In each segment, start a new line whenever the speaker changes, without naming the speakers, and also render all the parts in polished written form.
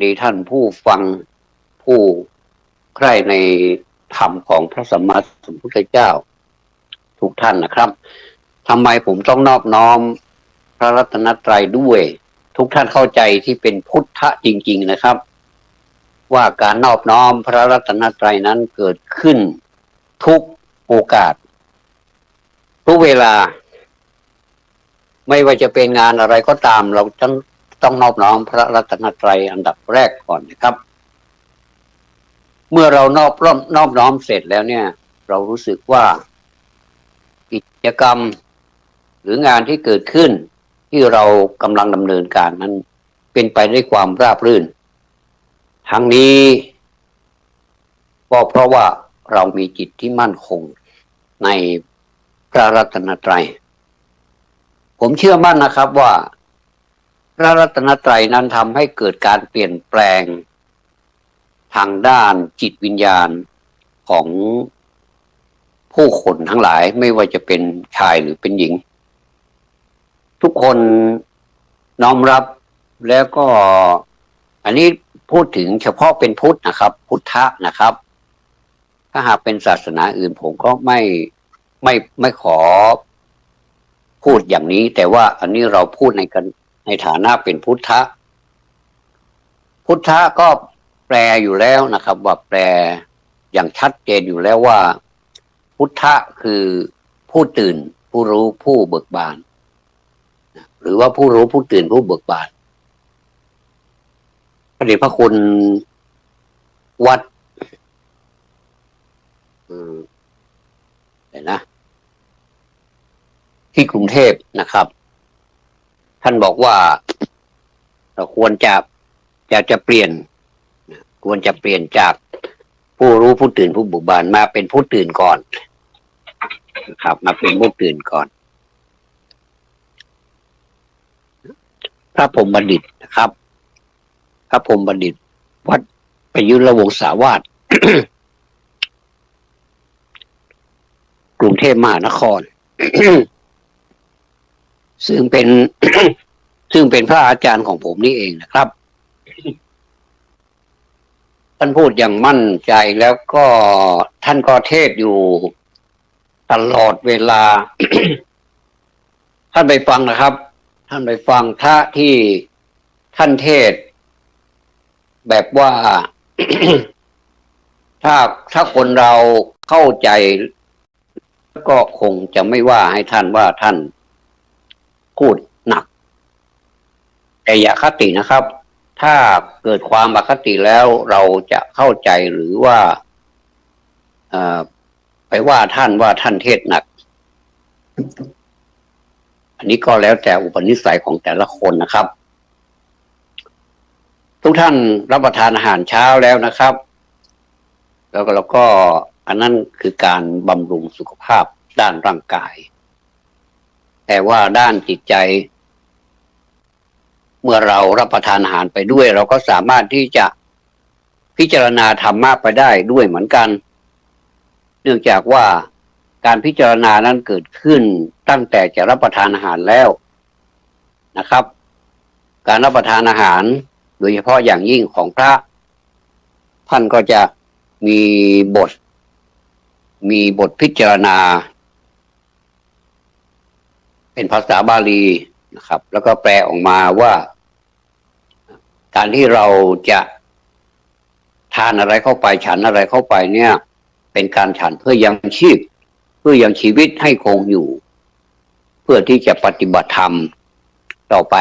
ดีท่านผู้ฟังผู้ใคร่ในธรรมของพระสัมมาสัมพุทธเจ้าทุกท่านนะครับทำไมผมต้องนอบน้อมพระรัตนตรัยด้วยทุกท่านเข้าใจที่เป็นพุทธะจริงๆนะครับว่าการนอบน้อมพระรัตนตรัยนั้นเกิดขึ้นทุกโอกาสทุกเวลาไม่ว่าจะเป็นงานอะไรก็ตามเราต้องนอบน้อมพระรัตนตรัยอันดับแรกก่อนนะครับเมื่อเรานอบน้อมเสร็จแล้วเนี่ยเรารู้สึกว่ากิจกรรมหรืองานที่เกิดขึ้นที่เรากำลังดำเนินการนั้นเป็นไปด้วยความราบรื่นทั้งนี้ก็เพราะว่าเรามีจิตที่มั่นคงในพระรัตนตรัยผมเชื่อมั่นนะครับว่าพระรัตนตรัยนั้นทำให้เกิดการเปลี่ยนแปลงทางด้านจิตวิญญาณของผู้คนทั้งหลายไม่ว่าจะเป็นชายหรือเป็นหญิงทุกคนน้อมรับแล้วก็อันนี้พูดถึงเฉพาะเป็นพุทธนะครับพุทธะนะครับถ้าหากเป็นศาสนาอื่นผมก็ไม่ขอพูดอย่างนี้แต่ว่าอันนี้เราพูดในฐานะเป็นพุทธะพุทธะก็แปลอยู่แล้วนะครับว่าแปลอย่างชัดเจนอยู่แล้วว่าพุทธะคือผู้ตื่นผู้รู้ผู้เบิกบานหรือว่าผู้รู้ผู้ตื่นผู้เบิกบานพระเดชพระคุณวัดนะที่กรุงเทพนะครับท่านบอกว่าเราควรจะเปลี่ยนควรจะเปลี่ยนจากผู้รู้ผู้ตื่นผู้เบิกบานมาเป็นผู้ตื่นก่อนนะครับมาเป็นผู้ตื่นก่อนพระพรหมบัณฑิตนะครับพระพรหมบัณฑิตวัดประยุรวงศาวาส กรุงเทพมหานคร ซึ่งเป็นพระอาจารย์ของผมนี่เองนะครับท่านพูดอย่างมั่นใจแล้วก็ท่านก็เทศอยู่ตลอดเวลา ท่านไปฟังนะครับท่านไปฟังพระที่ท่านเทศแบบว่า ถ้าคนเราเข้าใจก็คงจะไม่ว่าให้ท่านว่าท่านพูดหนักแต่อย่าคตินะครับถ้าเกิดความอคติแล้วเราจะเข้าใจหรือว่าไปว่าท่านเทศหนักอันนี้ก็แล้วแต่อุปนิสัยของแต่ละคนนะครับทุกท่านรับประทานอาหารเช้าแล้วนะครับแล้วก็อันนั้นคือการบำรุงสุขภาพด้านร่างกายแต่ว่าด้านจิตใจเมื่อเรารับประทานอาหารไปด้วยเราก็สามารถที่จะพิจารณาธรรมะไปได้ด้วยเหมือนกันเนื่องจากว่าการพิจารณานั้นเกิดขึ้นตั้งแต่จะรับประทานอาหารแล้วนะครับการรับประทานอาหารโดยเฉพาะอย่างยิ่งของพระท่านก็จะมีบทพิจารณาเป็นภาษาบาลีนะครับแล้วก็แปลออกมาว่าการที่เราจะทานอะไรเข้าไปฉันอะไรเข้าไปเนี่ยเป็นการฉันเพื่อยังชีพเพื่อยังชีวิตให้คงอยู่เพื่อที่จะปฏิบัติธรรมต่อไป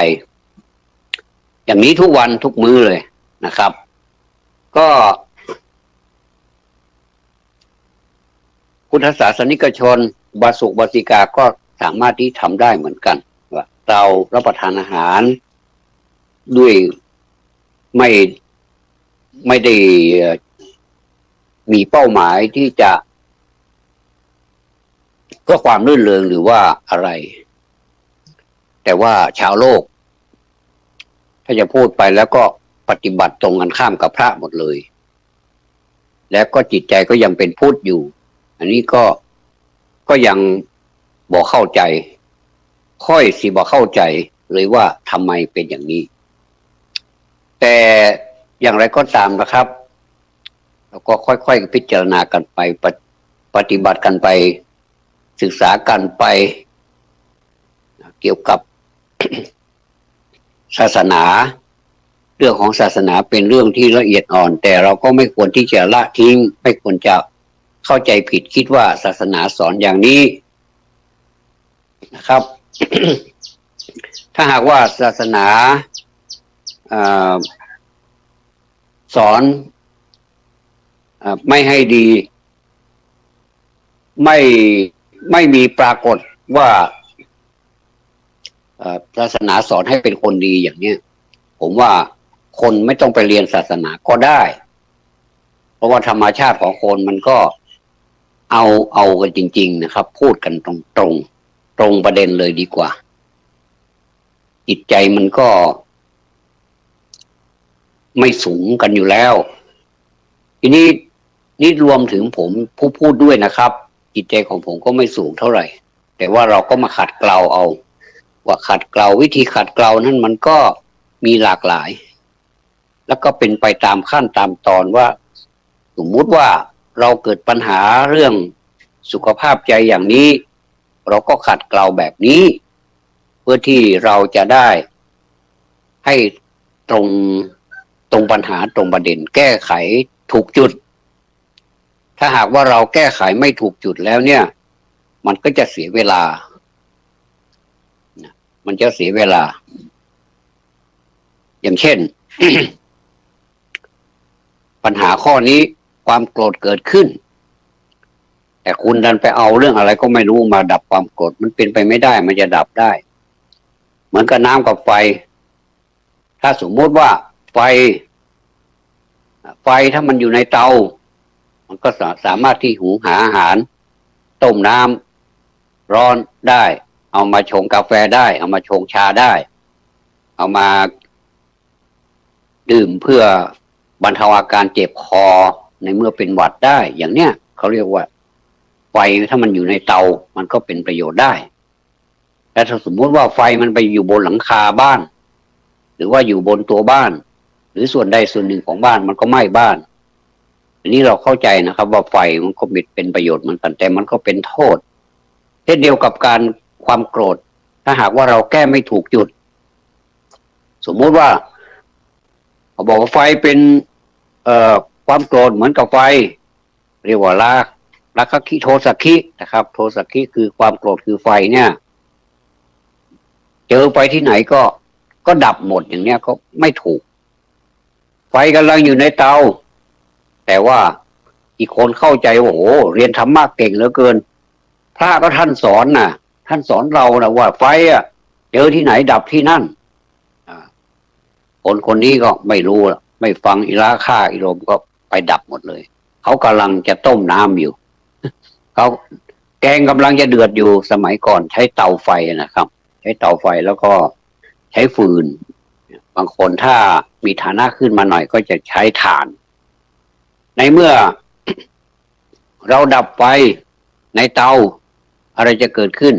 อย่างนี้ทุกวันทุกมื้อเลยนะครับก็พุทธศาสนิกชนบาสุบาสิกาก็สามารถที่ทำได้เหมือนกันว่าเรารับประทานอาหารด้วยไม่ได้มีเป้าหมายที่จะเพื่อความรื่นเริงหรือว่าอะไรแต่ว่าชาวโลกถ้าจะพูดไปแล้วก็ปฏิบัติตรงกันข้ามกับพระหมดเลยแล้วก็จิตใจก็ยังเป็นพุทธอยู่อันนี้ก็ยังบอกเข้าใจค่อยสิบอกเข้าใจเลยว่าทำไมเป็นอย่างนี้แต่ อย่างไรก็ตามนะครับเราก็ค่อยๆพิจารณากันไปปฏิบัติกันไปศึกษากันไปเกี่ยวกับ ศาสนาเรื่องของศาสนาเป็นเรื่องที่ละเอียดอ่อนแต่เราก็ไม่ควรที่จะละทิ้งไม่ควรจะเข้าใจผิดคิดว่าศาสนาสอนอย่างนี้นะครับ ถ้าหากว่าศาสนาสอนไม่ให้ดีไม่มีปรากฏว่าศาสนาสอนให้เป็นคนดีอย่างนี้ผมว่าคนไม่ต้องไปเรียนศาสนาก็ได้เพราะว่าธรรมชาติของคนมันก็เอากันจริงๆนะครับพูดกันตรงประเด็นเลยดีกว่าจิตใจมันก็ไม่สูงกันอยู่แล้วทีนี้นี่รวมถึงผมผู้พูดด้วยนะครับจิตใจของผมก็ไม่สูงเท่าไหร่แต่ว่าเราก็มาขัดเกลาเอาว่าขัดเกลาวิธีขัดเกลานั้นมันก็มีหลากหลายแล้วก็เป็นไปตามขั้นตามตอนว่าสมมุติว่าเราเกิดปัญหาเรื่องสุขภาพใจอย่างนี้เราก็ขัดเกลาแบบนี้เพื่อที่เราจะได้ให้ตรงปัญหาตรงประเด็นแก้ไขถูกจุดถ้าหากว่าเราแก้ไขไม่ถูกจุดแล้วเนี่ยมันก็จะเสียเวลามันจะเสียเวลาอย่างเช่น ปัญหาข้อนี้ความโกรธเกิดขึ้นแต่คุณดันไปเอาเรื่องอะไรก็ไม่รู้มาดับความโกรธมันเป็นไปไม่ได้มันจะดับได้เหมือนกับน้ำกับไฟถ้าสมมติว่าไฟถ้ามันอยู่ในเตามันก็สามารถที่หุงหาอาหารต้มน้ำร้อนได้เอามาชงกาแฟได้เอามาชงชาได้เอามาดื่มเพื่อบรรเทาอาการเจ็บคอในเมื่อเป็นหวัดได้อย่างเนี้ยเขาเรียกว่าไฟถ้ามันอยู่ในเตามันก็เป็นประโยชน์ได้แต่ถ้าสมมติว่าไฟมันไปอยู่บนหลังคาบ้านหรือว่าอยู่บนตัวบ้านหรือส่วนใดส่วนหนึ่งของบ้านมันก็ไหม้บ้านอันนี้เราเข้าใจนะครับว่าไฟมันก็เป็นประโยชน์เหมือนกันแต่มันก็เป็นโทษเช่นเดียวกับการความโกรธถ้าหากว่าเราแก้ไม่ถูกจุดสมมุติว่าเขาบอกว่าไฟเป็นความโกรธเหมือนกับไฟเรียกว่าราคะคิโทสักขินะครับโทสักขิคือความโกรธคือไฟเนี่ยเจอไฟที่ไหนก็ดับหมดอย่างเนี้ยก็ไม่ถูกไฟกำลังอยู่ในเตาแต่ว่าอีกคนเข้าใจว่าโอ้เรียนธรรมะเก่งเหลือเกินพระก็ท่านสอนนะท่านสอนเรานะว่าไฟอ่ะเจอที่ไหนดับที่นั่นคนนี้ก็ไม่รู้ไม่ฟังอิราค่าอิรมก็ไปดับหมดเลยเขากำลังจะต้มน้ำอยู่เขาแกงกำลังจะเดือดอยู่สมัยก่อนใช้เตาไฟนะครับใช้เตาไฟแล้วก็ใช้ฟืนบางคนถ้ามีฐานะขึ้นมาหน่อยก็จะใช้ถ่านในเมื่อ เราดับไฟในเตาอะไรจะเกิดขึ้น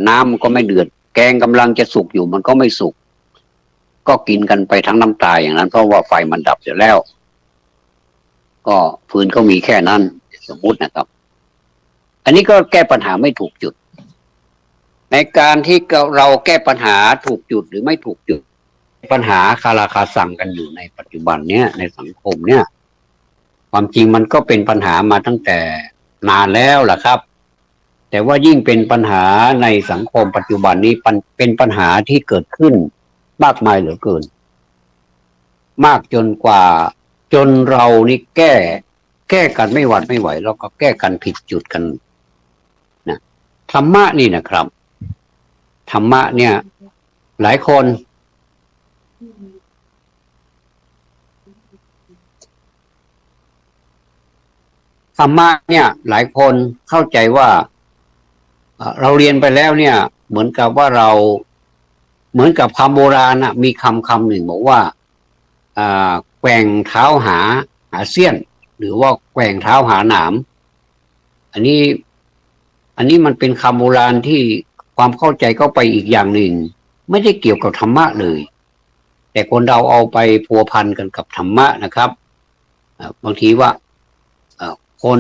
น้ำมันก็ไม่เดือดแกงกำลังจะสุกอยู่มันก็ไม่สุกก็กินกันไปทั้งน้ำตาอย่างนั้นเพราะว่าไฟมันดับเสร็จแล้วก็ฟืนก็มีแค่นั้นสมมุตินะครับอันนี้ก็แก้ปัญหาไม่ถูกจุดในการที่เราแก้ปัญหาถูกจุดหรือไม่ถูกจุดปัญหาคาราคาสั่งกันอยู่ในปัจจุบันเนี้ยในสังคมเนี่ยความจริงมันก็เป็นปัญหามาตั้งแต่นานแล้วล่ะครับแต่ว่ายิ่งเป็นปัญหาในสังคมปัจจุบันนี้เป็นปัญหาที่เกิดขึ้นมากมายเหลือเกินมากจนเรานี่แก้กันไม่หวัดไม่ไหวแล้วก็แก้กันผิดจุดกันนะธรรมะนี่นะครับธรรมะเนี่ยหลายคนธรรมะเนี่ยหลายคนเข้าใจว่าเราเรียนไปแล้วเนี่ยเหมือนกับว่าเราเหมือนกับคำโบราณมีคำหนึ่งบอกว่าแกว่งเท้าหาเสี้ยนหรือว่าแกว่งเท้าหาหนามอันนี้มันเป็นคำโบราณที่ความเข้าใจก็ไปอีกอย่างหนึ่งไม่ได้เกี่ยวกับธรรมะเลย แต่คนเราเอาไปพัวพันกันกับธรรมะนะครับบางทีว่าคน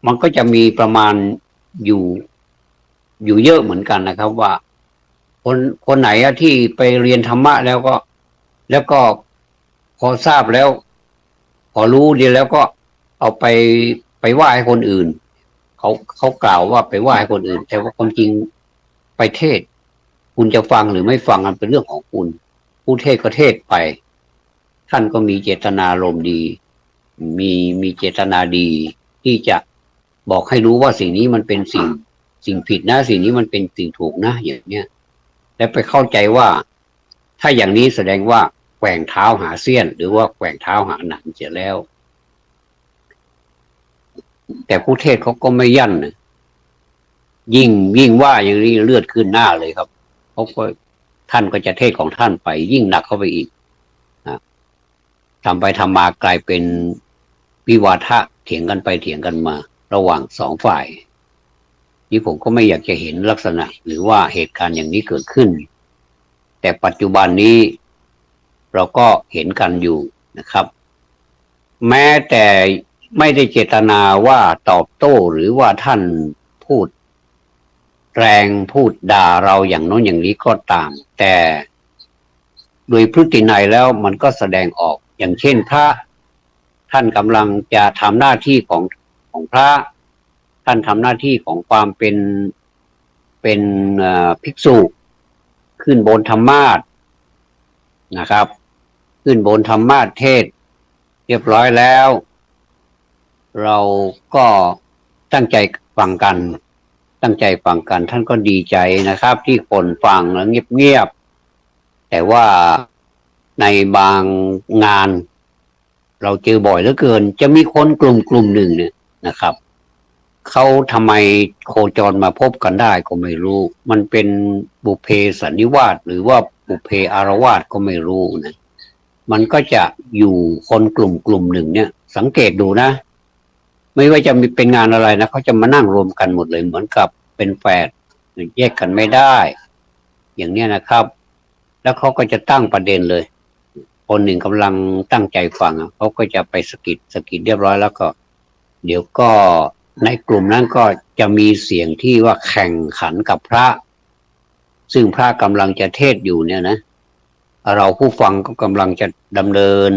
มันก็จะมีประมาณอยู่เยอะเหมือนกันนะครับว่าคนไหนที่ไปเรียนธรรมะแล้วก็พอทราบแล้วพอรู้ดีแล้วก็เอาไปว่าให้คนอื่นเขากล่าวว่าไปว่าให้คนอื่นแต่ว่าความจริงไปเทศคุณจะฟังหรือไม่ฟังมันเป็นเรื่องของคุณผู้เทศก็เทศไปท่านก็มีเจตนารมณ์ดีมีเจตนาดีที่จะบอกให้รู้ว่าสิ่งนี้มันเป็นสิ่งผิดนะสิ่งนี้มันเป็นสิ่งถูกนะอย่างเนี้ยและไปเข้าใจว่าถ้าอย่างนี้แสดงว่าแกว่งเท้าหาเสี้ยนหรือว่าแกว่งเท้าหาหนังเสียแล้วแต่ผู้เทศเขาก็ไม่ยั่นนะยิ่งว่าอย่างนี้เลือดขึ้นหน้าเลยครับเขาก็ท่านก็จะเทศของท่านไปยิ่งหนักเข้าไปอีกทำไปทำมากลายเป็นวิวาทะเถียงกันไปเถียงกันมาระหว่างสองฝ่ายนี่ผมก็ไม่อยากจะเห็นลักษณะหรือว่าเหตุการณ์อย่างนี้เกิดขึ้นแต่ปัจจุบันนี้เราก็เห็นกันอยู่นะครับแม้แต่ไม่ได้เจตนาว่าตอบโต้หรือว่าท่านพูดแรงพูดด่าเราอย่างโน้นอย่างนี้ก็ตามแต่โดยพฤตินัยแล้วมันก็แสดงออกอย่างเช่นพระท่านกำลังจะทำหน้าที่ของพระท่านทำหน้าที่ของความเป็นภิกษุขึ้นบนธรรมาสน์นะครับขึ้นบนธรรมาสน์เทศเรียบร้อยแล้วเราก็ตั้งใจฟังกันท่านก็ดีใจนะครับที่คนฟังแล้วเงียบแต่ว่าในบางงานเราเจอบ่อยเหลือเกินจะมีคนกลุ่มหนึ่งเนี่ยนะครับเขาทำไมโคจรมาพบกันได้ก็ไม่รู้มันเป็นบุพเพสันนิวาสหรือว่าบุพเพอารวาสก็ไม่รู้นะมันก็จะอยู่คนกลุ่มหนึ่งเนี่ยสังเกตดูนะไม่ว่าจะมีเป็นงานอะไรนะเขาจะมานั่งรวมกันหมดเลยเหมือนกับเป็นแฝดแยกกันไม่ได้อย่างเนี้ยนะครับแล้วเขาก็จะตั้งประเด็นเลยคนหนึ่งกำลังตั้งใจฟังเขาก็จะไปสะกิดเรียบร้อยแล้วก็เดี๋ยวก็ในกลุ่มนั้นก็จะมีเสียงที่ว่าแข่งขันกับพระซึ่งพระกำลังจะเทศอยู่เนี่ยนะเราผู้ฟังก็กำลังจะดำเนิน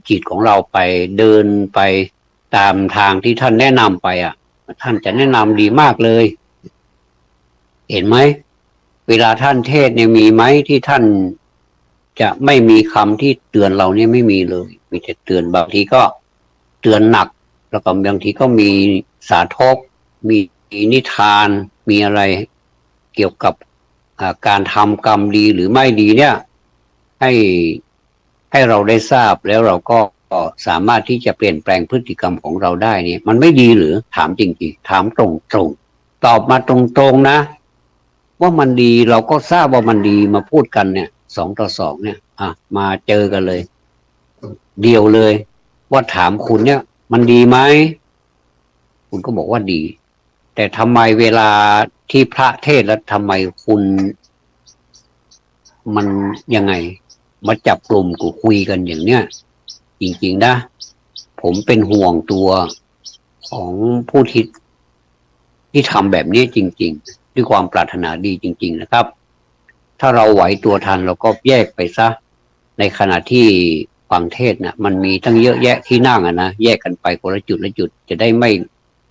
จิตของเราไปเดินไปตามทางที่ท่านแนะนำไปท่านจะแนะนำดีมากเลยเห็นไหมเวลาท่านเทศเนี่ยมีไหมที่ท่านจะไม่มีคำที่เตือนเราเนี่ยไม่มีเลยมีแต่เตือนบางทีก็เตือนหนักแล้วก็บางทีก็มีสาธกมีนิทานมีอะไรเกี่ยวกับการทำกรรมดีหรือไม่ดีเนี่ยให้เราได้ทราบแล้วเราก็สามารถที่จะเปลี่ยนแปลงพฤติกรรมของเราได้เนี่ยมันไม่ดีหรือถามจริงๆถามตรงๆตอบมาตรงๆนะว่ามันดีเราก็ทราบว่ามันดีมาพูดกันเนี่ย2-2เนี่ยมาเจอกันเลยเดียวเลยว่าถามคุณเนี่ยมันดีไหมคุณก็บอกว่าดีแต่ทำไมเวลาที่พระเทศแล้วทำไมคุณมันยังไงมาจับกลุ่มกูคุยกันอย่างเนี้ยจริงๆนะผมเป็นห่วงตัวของผู้ที่ทำแบบนี้จริงๆด้วยความปรารถนาดีจริงๆนะครับถ้าเราไหวตัวทันเราก็แยกไปซะในขณะที่ฟังเทศนะมันมีตั้งเยอะแยะที่นั่งนะแยกกันไปคนละจุดละจุดจะได้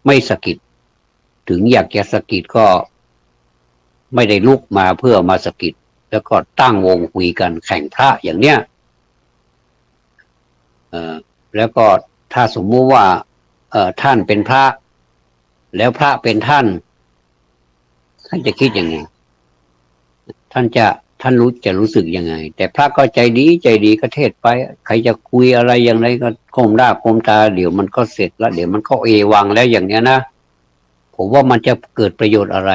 ไม่สะกิดถึงอยากจะสะกิดก็ไม่ได้ลุกมาเพื่อมาสะกิดแล้วก็ตั้งวงคุยกันแข่งพระอย่างเนี้ยแล้วก็ถ้าสมมุติว่าท่านเป็นพระแล้วพระเป็นท่านจะคิดยังไงท่านรู้สึกยังไงแต่พระก็ใจดีก็เทศไปใครจะคุยอะไรอย่างไรก็ก้มหน้าก้มตาเดี๋ยวมันก็เสร็จแล้วเดี๋ยวมันก็เอวังแล้วอย่างเนี้ยนะผมว่ามันจะเกิดประโยชน์อะไร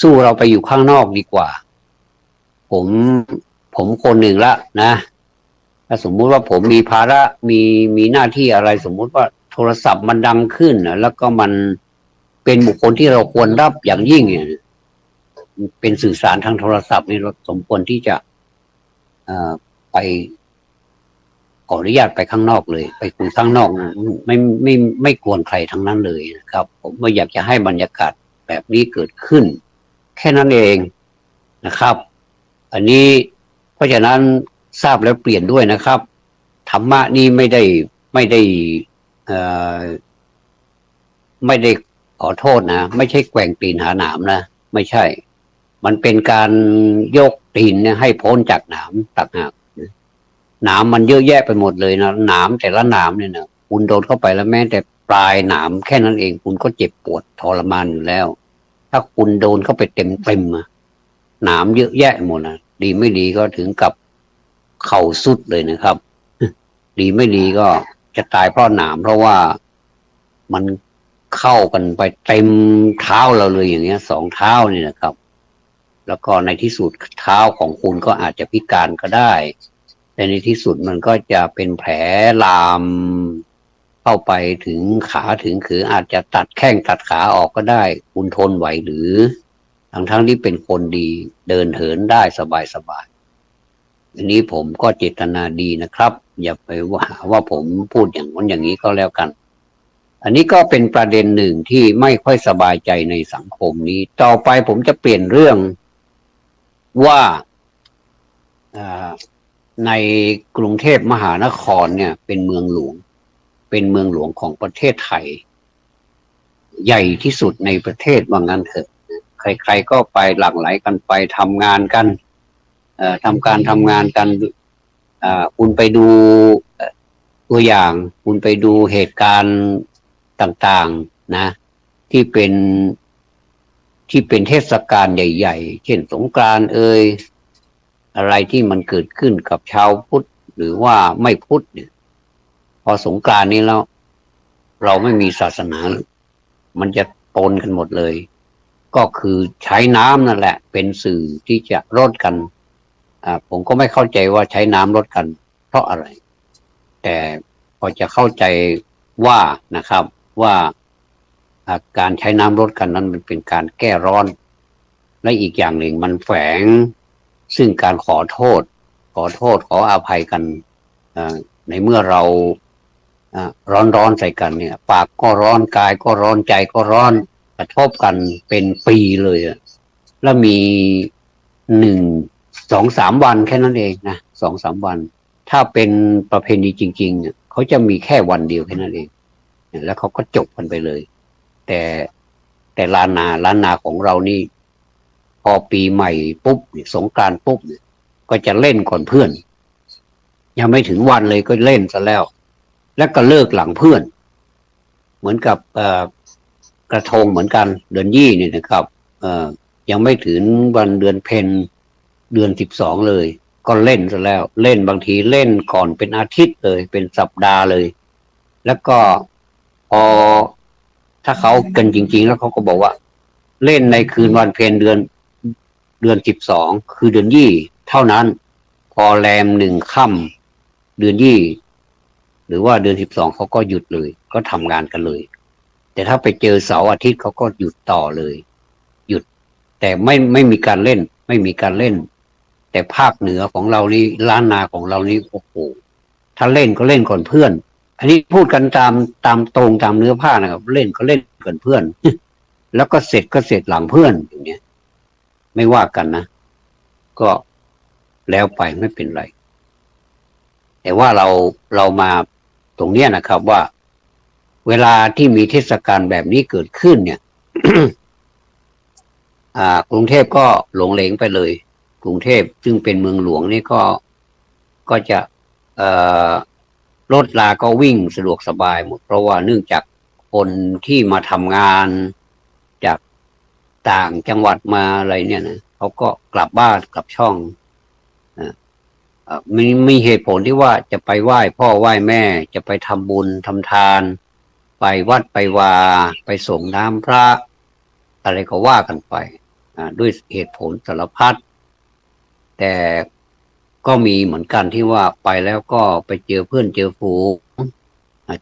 สู้เราไปอยู่ข้างนอกดีกว่าผมคนหนึ่งละนะถ้าสมมุติว่าผมมีภาระมีหน้าที่อะไรสมมุติว่าโทรศัพท์มันดังขึ้นนะแล้วก็มันเป็นบุคคลที่เราควรรับอย่างยิ่งเนี่ยเป็นสื่อสารทางโทรศัพท์นี่เราสมควรที่จะ ไปขออนุญาตไปข้างนอกเลยไปคุยข้างนอกนะไม่กวนใครทั้งนั้นเลยนะครับผมไม่อยากจะให้บรรยากาศแบบนี้เกิดขึ้นแค่นั้นเองนะครับอันนี้เพราะฉะนั้นทราบแล้วเปลี่ยนด้วยนะครับธรรมะนี่ไม่ได้เอ่อไม่ได้ขอโทษนะไม่ใช่แกว่งตีนหาหนามนะไม่ใช่มันเป็นการยกตีนเนี่ยให้พ้นจากหนามต่างหากหนามมันเยอะแยะไปหมดเลยนะหนามแต่ละหนามเนี่ยนะคุณโดนเข้าไปแล้วแม้แต่ปลายหนามแค่นั้นเองคุณก็เจ็บปวดทรมานอยู่แล้วถ้าคุณโดนเข้าไปเต็มหนามเยอะแยะหมดนะดีไม่ดีก็ถึงกับเข่าสุดเลยนะครับดีไม่ดีก็จะตายเพราะหนามเพราะว่ามันเข้ากันไปเต็มเท้าเราเลยอย่างเงี้ย2 เท้านี่นะครับแล้วก็ในที่สุดเท้าของคุณก็อาจจะพิการก็ได้แต่ในที่สุดมันก็จะเป็นแผลลามเข้าไปถึงขาถึงคืออาจจะตัดแข้งตัดขาออกก็ได้คุณทนไหวหรือทั้งที่เป็นคนดีเดินเหินได้สบายอันนี้ผมก็เจตนาดีนะครับอย่าไปว่าผมพูดอย่างนั้นอย่างนี้ก็แล้วกันอันนี้ก็เป็นประเด็นหนึ่งที่ไม่ค่อยสบายใจในสังคมนี้ต่อไปผมจะเปลี่ยนเรื่องว่าในกรุงเทพมหานครเนี่ยเป็นเมืองหลวงของประเทศไทยใหญ่ที่สุดในประเทศว่างั้นเถอะใครๆก็ไปหลั่งไหลกันไปทำงานกันทำงานกันคุณไปดูตัวอย่างคุณไปดูเหตุการณ์ต่างๆนะที่เป็นเทศกาลใหญ่ๆเช่นสงกรานต์อะไรที่มันเกิดขึ้นกับชาวพุทธหรือว่าไม่พุทธเนี่ยพอสงกรานต์นี้แล้วเราไม่มีศาสนามันจะปนกันหมดเลยก็คือใช้น้ำนั่นแหละเป็นสื่อที่จะลดกันผมก็ไม่เข้าใจว่าใช้น้ำลดกันเพราะอะไรแต่พอจะเข้าใจว่านะครับว่าการใช้น้ำลดกันนั้นมันเป็นการแก้ร้อนและอีกอย่างหนึ่งมันแฝงซึ่งการขอโทษขออภัยกันในเมื่อเราร้อนใส่กันเนี่ยปากก็ร้อนกายก็ร้อนใจก็ร้อนกระทบกันเป็นปีเลยแล้วมี2-3 วันแค่นั้นเองนะ2-3 วันถ้าเป็นประเพณีจริงๆเขาจะมีแค่วันเดียวแค่นั้นเองแล้วเขาก็จบกันไปเลยแต่ล้านนาของเรานี่พอปีใหม่ปุ๊บสงกรานต์ปุ๊บก็จะเล่นก่อนเพื่อนยังไม่ถึงวันเลยก็เล่นซะแล้วก็เลิกหลังเพื่อนเหมือนกับกระทงเหมือนกันเดือนยี่นี่นะครับยังไม่ถึงวันเดือนเพ็ญเดือน12เลยก็เล่นซะแล้วเล่นบางทีเล่นก่อนเป็นอาทิตย์เลยเป็นสัปดาห์เลยแล้วก็พอถ้าเขากันจริงๆแล้วเขาก็บอกว่าเล่นในคืนวันเพ็ญเดือน12คือเดือนยี่เท่านั้นพอแรม1 ค่ำเดือนยี่หรือว่าเดือน12เขาก็หยุดเลยก็ทำงานกันเลยแต่ถ้าไปเจอเสาร์อาทิตย์เขาก็หยุดต่อเลยหยุดแต่ไม่มีการเล่นแต่ภาคเหนือของเรานี่ล้านนาของเรานี่โอ้โหถ้าเล่นก็เล่นก่อนเพื่อนอันนี้พูดกันตามตรงตามเนื้อผ้านะครับเล่นก็เล่นก่อนเพื่อน แล้วก็เสร็จหลังเพื่อนอย่างเงี้ยไม่ว่ากันนะก็แล้วไปไม่เป็นไรแต่ว่าเรามาตรงเนี้ยนะครับว่าเวลาที่มีเทศกาลแบบนี้เกิดขึ้นเนี่ย กรุงเทพก็หลงเหลงไปเลยกรุงเทพซึ่งเป็นเมืองหลวงนี่ก็จะรถลาก็วิ่งสะดวกสบายหมดเพราะว่าเนื่องจากคนที่มาทำงานจากต่างจังหวัดมาอะไรเนี่ยนะเขาก็กลับบ้านกลับช่องมีเหตุผลที่ว่าจะไปไหว้พ่อไหว้แม่จะไปทำบุญทำทานไปวัดไปวาไปส่งน้ำพระอะไรก็ว่ากันไปด้วยเหตุผลสารพัดแต่ก็มีเหมือนกันที่ว่าไปแล้วก็ไปเจอเพื่อนเจอฝูง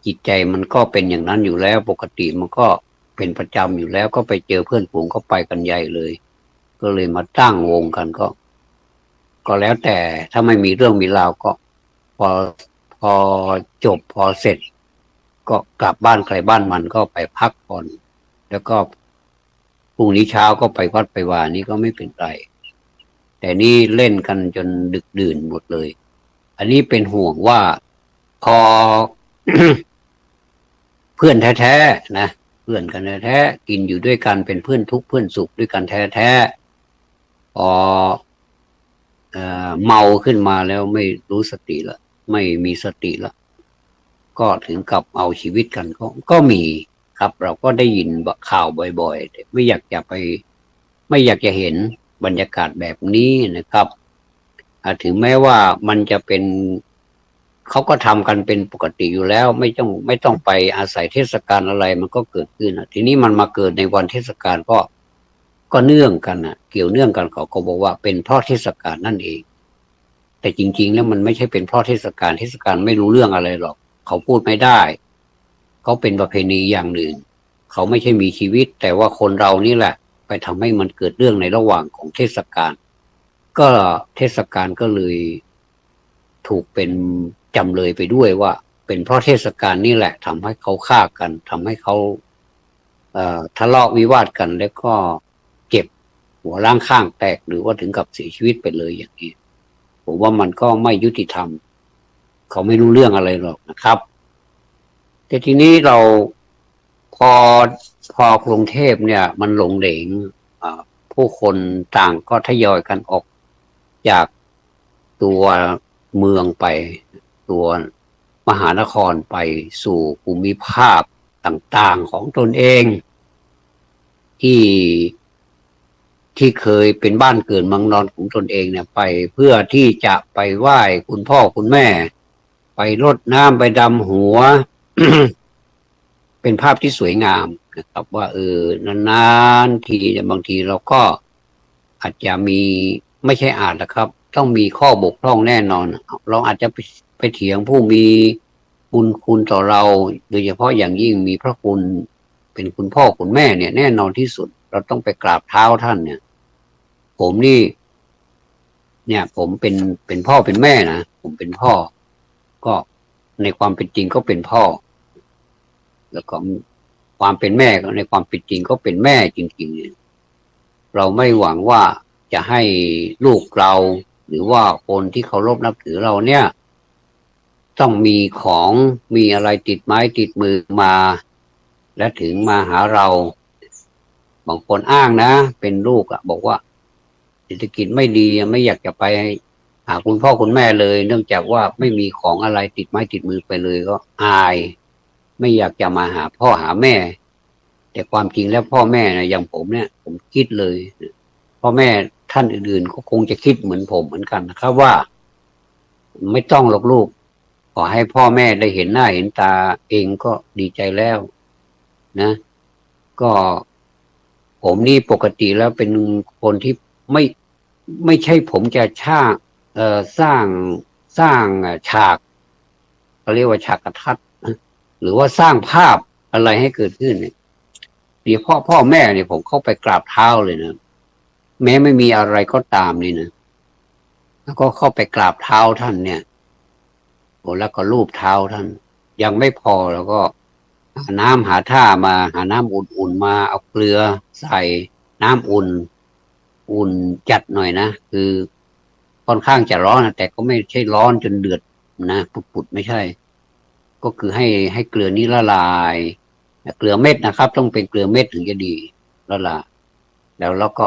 จิตใจมันก็เป็นอย่างนั้นอยู่แล้วปกติมันก็เป็นประจำอยู่แล้วก็ไปเจอเพื่อนฝูงก็ไปกันใหญ่เลยก็เลยมาตั้งวงกันก็ ก็แล้วแต่ถ้าไม่มีเรื่องมีราวก็พอพอจบพอเสร็จก็กลับบ้านใครบ้านมันก็ไปพักผ่อนแล้วก็พรุ่งนี้เช้าก็ไปวัดไปวานี้ก็ไม่เป็นไรแต่นี่เล่นกันจนดึกดื่นหมดเลยอันนี้เป็นห่วงว่าพอ เพื่อนแท้ๆนะเพื่อนกันแท้ๆกินอยู่ด้วยกันเป็นเพื่อนทุกข์เพื่อนสุขด้วยกันแท้ๆพอเมาขึ้นมาแล้วไม่รู้สติละไม่มีสติละก็ถึงกับเอาชีวิตกันก็มีครับเราก็ได้ยินข่าวบ่อยๆแต่ไม่อยากจะไปไม่อยากจะเห็นบรรยากาศแบบนี้นะครับถึงแม้ว่ามันจะเป็นเขาก็ทำกันเป็นปกติอยู่แล้วไม่ต้องไปอาศัยเทศกาลอะไรมันก็เกิดขึ้นทีนี้มันมาเกิดในวันเทศกาลก็เนื่องกันเกี่ยวเนื่องกันเขาก็บอกว่าเป็นเพราะเทศกาลนั่นเองแต่จริงๆแล้วมันไม่ใช่เป็นเพราะเทศกาลไม่รู้เรื่องอะไรหรอกเขาพูดไม่ได้เขาเป็นประเพณีอย่างหนึ่งเขาไม่ใช่มีชีวิตแต่ว่าคนเรานี่แหละไปทำให้มันเกิดเรื่องในระหว่างของเทศกาลก็เทศกาลก็เลยถูกเป็นจำเลยไปด้วยว่าเป็นเพราะเทศกาลนี่แหละทำให้เขาฆ่ากันทำให้เขาทะเลาะวิวาทกันแล้วก็เจ็บหัวร่างข้างแตกหรือว่าถึงกับเสียชีวิตไปเลยอย่างนี้ผมว่ามันก็ไม่ยุติธรรมเขาไม่รู้เรื่องอะไรหรอกนะครับแต่ทีนี้เราพอกรุงเทพเนี่ยมันหลงเหลงผู้คนต่างก็ทยอยกันออกจากตัวเมืองไปตัวมหานครไปสู่ภูมิภาคต่างๆของตนเองที่เคยเป็นบ้านเกิดเมืองนอนของตนเองเนี่ยไปเพื่อที่จะไปไหว้คุณพ่อคุณแม่ไปรดน้ำไปดำหัว เป็นภาพที่สวยงามนะครับว่านานๆทีบางทีเราก็อาจจะมีไม่ใช่อาจนะครับต้องมีข้อบกพร่องแน่นอนเราอาจจะไปเถียงผู้มีบุญคุณต่อเราโดยเฉพาะอย่างยิ่งมีพระคุณเป็นคุณพ่อคุณแม่เนี่ยแน่นอนที่สุดเราต้องไปกราบเท้าท่านเนี่ยผมนี่เนี่ยผมเป็นพ่อเป็นแม่นะผมเป็นพ่อก็ในความเป็นจริงก็เป็นพ่อแล้วก็ความเป็นแม่ก็ในความเป็นจริงก็เป็นแม่จริงๆเราไม่หวังว่าจะให้ลูกเราหรือว่าคนที่เคารพนับถือเราเนี่ยต้องมีของมีอะไรติดไม้ติดมือมาและถึงมาหาเราบางคนอ้างนะเป็นลูกบอกว่าเศรษฐกิจไม่ดีไม่อยากจะไปหาคุณพ่อคุณแม่เลยเนื่องจากว่าไม่มีของอะไรติดไม้ติดมือไปเลยก็อายไม่อยากจะมาหาพ่อหาแม่แต่ความจริงแล้วพ่อแม่นะอย่างผมเนี่ยผมคิดเลยพ่อแม่ท่านอื่นๆก็คงจะคิดเหมือนผมเหมือนกันนะครับว่าไม่ต้องหรอกลูกขอให้พ่อแม่ได้เห็นหน้าเห็นตาเองก็ดีใจแล้วนะก็ผมนี่ปกติแล้วเป็นคนที่ไม่ใช่ผมจะสร้างฉากเขาเรียกว่าฉากกระทัดหรือว่าสร้างภาพอะไรให้เกิดขึ้นเนี่ยเดี๋ยวพ่อแม่เนี่ยผมเข้าไปกราบเท้าเลยนะแม้ไม่มีอะไรก็ตามนี่นะแล้วก็เข้าไปกราบเท้าท่านเนี่ยโอ้แล้วก็ลูบเท้าท่านยังไม่พอแล้วก็หาน้ำหาท่ามาหาน้ำอุ่นๆมาเอาเกลือใส่น้ำอุ่นจัดหน่อยนะคือค่อนข้างจะร้อนนะแต่ก็ไม่ใช่ร้อนจนเดือดนะปุดๆไม่ใช่ก็คือให้เกลือนี้ละลายเกลือเม็ดนะครับต้องเป็นเกลือเม็ดถึงจะดีละลายแล้วก็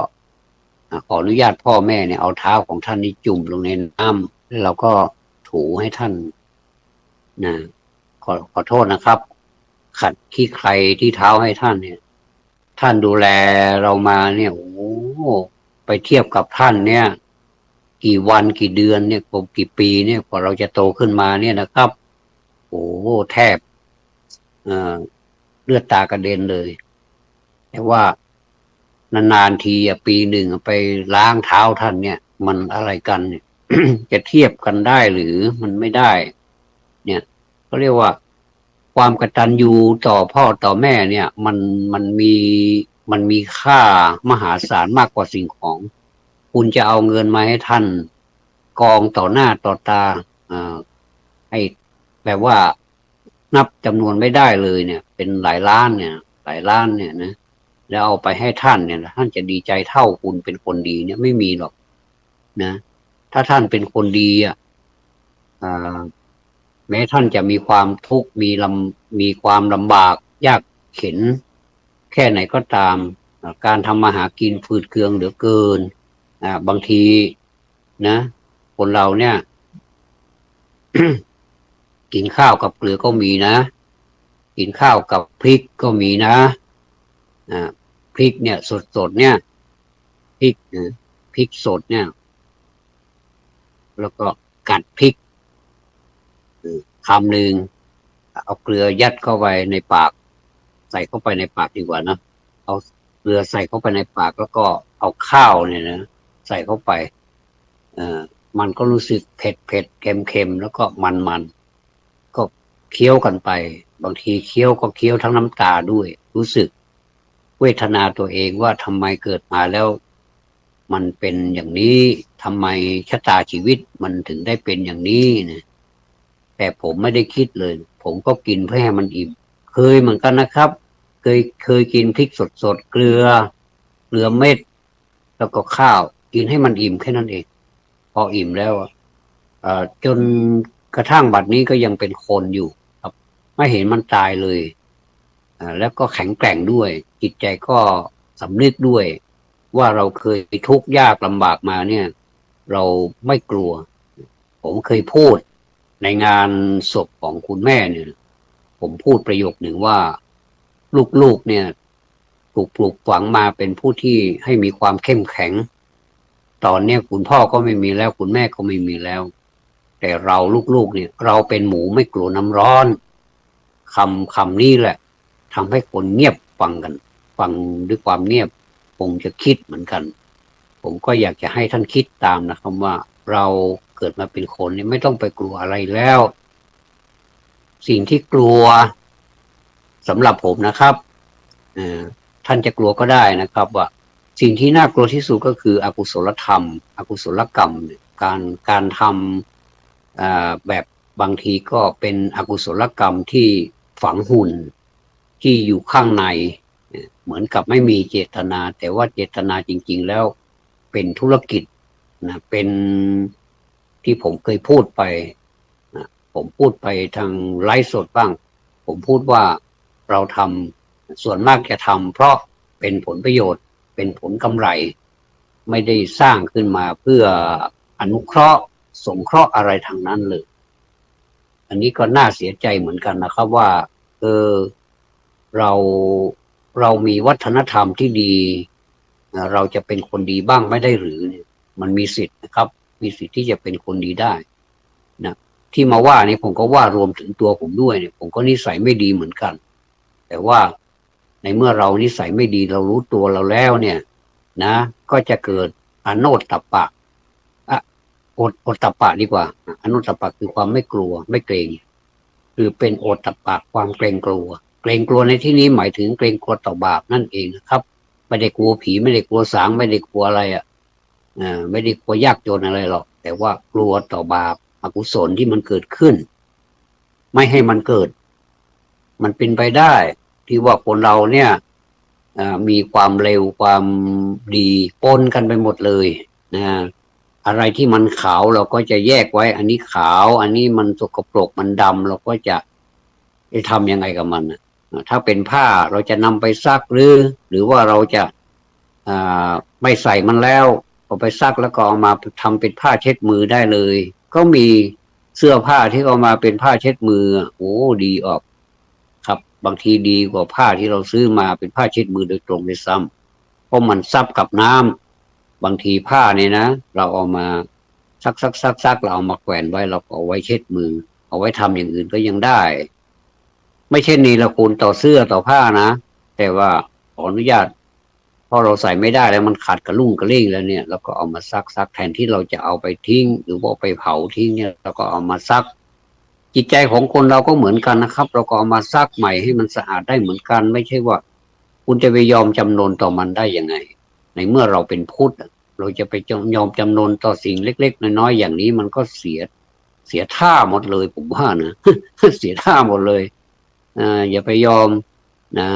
ขออนุญาตพ่อแม่เนี่ยเอาเท้าของท่านนี้จุ่มลงในน้ำแล้วเราก็ถูให้ท่านนะขอโทษนะครับขัดขี้ใครที่เท้าให้ท่านเนี่ยท่านดูแลเรามาเนี่ยโอ้ไปเทียบกับท่านเนี่ยกี่วันกี่เดือนเนี่ยกี่ปีเนี่ยกว่าเราจะโตขึ้นมาเนี่ยนะครับโอ้แทบเอ่อเลือดตากระเด็นเลยแต่ว่านานๆทีปีหนึ่งไปล้างเท้าท่านเนี่ยมันอะไรกันเนี่ย จะเทียบกันได้หรือมันไม่ได้เนี่ยเขาเรียกว่าความกตัญญูต่อพ่อต่อแม่เนี่ยมันมีค่ามหาศาลมากกว่าสิ่งของคุณจะเอาเงินมาให้ท่าน กองต่อหน้าต่อตาให้แบบว่านับจำนวนไม่ได้เลยเนี่ยเป็นหลายล้านเนี่ยหลายล้านเนี่ยนะแล้วเอาไปให้ท่านเนี่ยท่านจะดีใจเท่าคุณเป็นคนดีเนี่ยไม่มีหรอกนะถ้าท่านเป็นคนดีอ่าแม้ท่านจะมีความทุกข์มีความลำบากยากเข็ญแค่ไหนก็ตามการทำมาหากินฝืดเคืองเหลือเกินบางทีนะคนเราเนี่ย กินข้าวกับเกลือก็มีนะกินข้าวกับพริกก็มีนะพริกเนี่ยสดเนี่ยพริกพริกสดเนี่ยแล้วก็กัดพริกคำหนึ่งเอาเกลือยัดเข้าไปในปากใส่เข้าไปในปากดีกว่านะเอาเกลือใส่เข้าไปในปากแล้วก็เอาข้าวเนี่ยนะใส่เข้าไปมันก็รู้สึกเผ็ดเค็มแล้วก็มันก็เคี้ยวกันไปบางทีเคี้ยวก็เคี้ยวทั้งน้ำตาด้วยรู้สึกเวทนาตัวเองว่าทำไมเกิดมาแล้วมันเป็นอย่างนี้ทำไมชะตาชีวิตมันถึงได้เป็นอย่างนี้นะแต่ผมไม่ได้คิดเลยผมก็กินเพื่อให้มันอิ่มเคยเหมือนกันนะครับเคยกินพริกสดเกลือเม็ดแล้วก็ข้าวกินให้มันอิ่มแค่นั้นเองพออิ่มแล้วจนกระทั่งบัดนี้ก็ยังเป็นคนอยู่ครับไม่เห็นมันตายเลยแล้วก็แข็งแกร่งด้วยจิตใจก็สำนึกด้วยว่าเราเคยทุกข์ยากลำบากมาเนี่ยเราไม่กลัวผมเคยพูดในงานศพของคุณแม่เนี่ยผมพูดประโยคหนึ่งว่าลูกๆเนี่ยถูกปลูกฝังมาเป็นผู้ที่ให้มีความเข้มแข็งตอนนี้คุณพ่อก็ไม่มีแล้วคุณแม่ก็ไม่มีแล้วแต่เราลูกๆเนี่ยเราเป็นหมูไม่กลัวน้ำร้อนคำนี้แหละทำให้คนเงียบฟังกันฟังด้วยความเงียบผมจะคิดเหมือนกันผมก็อยากจะให้ท่านคิดตามนะครับว่าเราเกิดมาเป็นคนเนี่ยไม่ต้องไปกลัวอะไรแล้วสิ่งที่กลัวสำหรับผมนะครับท่านจะกลัวก็ได้นะครับว่าสิ่งที่น่ากลัวที่สุดก็คืออกุศลธรรมอกุศลกรรมการทำแบบบางทีก็เป็นอกุศลกรรมที่ฝังหุ่นที่อยู่ข้างในเหมือนกับไม่มีเจตนาแต่ว่าเจตนาจริงๆแล้วเป็นธุรกิจนะเป็นที่ผมเคยพูดไปนะผมพูดไปทางไลฟ์สดบ้างผมพูดว่าเราทำส่วนมากจะทำเพราะเป็นผลประโยชน์เป็นผลกำไรไม่ได้สร้างขึ้นมาเพื่ออนุเคราะห์สงเคราะห์อะไรทางนั้นเลยอันนี้ก็น่าเสียใจเหมือนกันนะครับว่าเรามีวัฒนธรรมที่ดีเราจะเป็นคนดีบ้างไม่ได้หรือเนี่ยมันมีสิทธิ์นะครับมีสิทธิ์ที่จะเป็นคนดีได้นะที่มาว่านี่ผมก็ว่ารวมถึงตัวผมด้วยเนี่ยผมก็นิสัยไม่ดีเหมือนกันแต่ว่าในเมื่อเรานิสัยไม่ดีเรารู้ตัวเราแล้วเนี่ยนะก็จะเกิดอโนตตัปปะโอตตัปปะดีกว่าอโนตตัปปะคือความไม่กลัวไม่เกรงคือเป็นโอตตัปปะความเกรงกลัวเกรงกลัวในที่นี้หมายถึงเกรงกลัวต่อบาปนั่นเองนะครับไม่ได้กลัวผีไม่ได้กลัวสางไม่ได้กลัวอะไรไม่ได้กลัวยากจนอะไรหรอกแต่ว่ากลัวต่อบาปอกุศลที่มันเกิดขึ้นไม่ให้มันเกิดมันเป็นไปได้ที่ว่าคนเราเนี่ยมีความเร็วความดีปนกันไปหมดเลยนะอะไรที่มันขาวเราก็จะแยกไว้อันนี้ขาวอันนี้มันสกปรกมันดำเราก็จะทำยังไงกับมันถ้าเป็นผ้าเราจะนำไปซักหรือว่าเราจะไม่ใส่มันแล้วเอาไปซักแล้วก็เอามาทำเป็นผ้าเช็ดมือได้เลยก็มีเสื้อผ้าที่เอามาเป็นผ้าเช็ดมือโอ้ดีออกครับบางทีดีกว่าผ้าที่เราซื้อมาเป็นผ้าเช็ดมือโดยตรงด้วยซ้ำเพราะมันซับกับน้ำบางทีผ้าเนี่ยนะเราเอามาซักเราเอามาแขวนไว้เราก็เอาไว้เช็ดมือเอาไว้ทำอย่างอื่นก็ยังได้ไม่ใช่นีละคุณต่อเสื้อต่อผ้านะแต่ว่าขออนุญาตพอเราใส่ไม่ได้แล้วมันขาดกระลุ่งกระลิ่งแล้วเนี่ยเราก็เอามาซักแทนที่เราจะเอาไปทิ้งหรือว่าไปเผาทิ้งเนี่ยเราก็เอามาซักจิตใจของคนเราก็เหมือนกันนะครับเราก็เอามาซักใหม่ให้มันสะอาดได้เหมือนกันไม่ใช่ว่าคุณจะไปยอมจำนนต่อมันได้ยังไงในเมื่อเราเป็นพุทธ เราจะไปยอมจำนนต่อสิ่งเล็กๆน้อยๆอย่างนี้มันก็เสียท่าหมดเลยผมว่านะ เสียท่าหมดเลยอย่าไปยอมนะ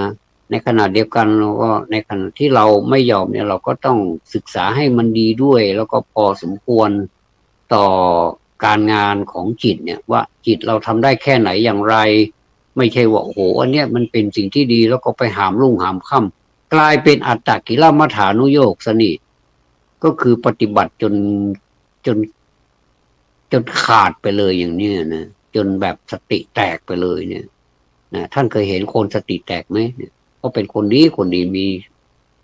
ในขณะเดียวกันเราก็ในขณะที่เราไม่ยอมเนี่ยเราก็ต้องศึกษาให้มันดีด้วย แล้วก็พอสมควรต่อการงานของจิตเนี่ยว่าจิตเราทำได้แค่ไหนอย่างไรไม่ใช่ว่าโอ้โหอันเนี้ยมันเป็นสิ่งที่ดีแล้วก็ไปหามรุ่งหามค่ำกลายเป็นอัตตกิลมัฏฐานุโยคสนิก็คือปฏิบัติจนจนขาดไปเลยอย่างเนี้ยนะจนแบบสติแตกไปเลยเนี่ยนะท่านเคยเห็นคนสติแตกไหมเนี่ยก็เป็นคนดี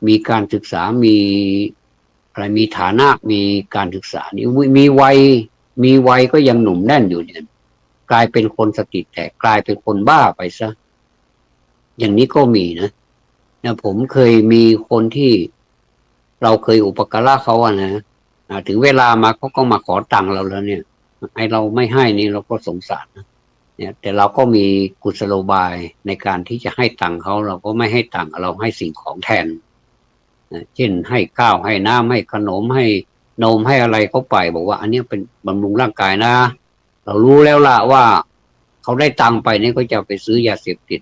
มีการศึกษามีอะไรมีฐานะมีการศึกษานี่มีวัยก็ยังหนุ่มแน่นอยู่เนี่ยกลายเป็นคนสติแตกกลายเป็นคนบ้าไปซะอย่างนี้ก็มีนะผมเคยมีคนที่เราเคยอุปการะเขาอะนะถึงเวลามาเขาก็มาขอตังค์เราแล้วเนี่ยไอเราไม่ให้นี่เราก็สงสารนะเนี่ยแต่เราก็มีกุศโลบายในการที่จะให้ตังค์เขาเราก็ไม่ให้ตังค์เราให้สิ่งของแทนเช่นให้ข้าวให้น้ำให้ขนมให้นมให้อะไรเขาไปบอกว่าอันนี้เป็นบำรุงร่างกายนะเรารู้แล้วล่ะว่าเขาได้ตังค์ไปนี่ก็จะไปซื้อยาเสพติด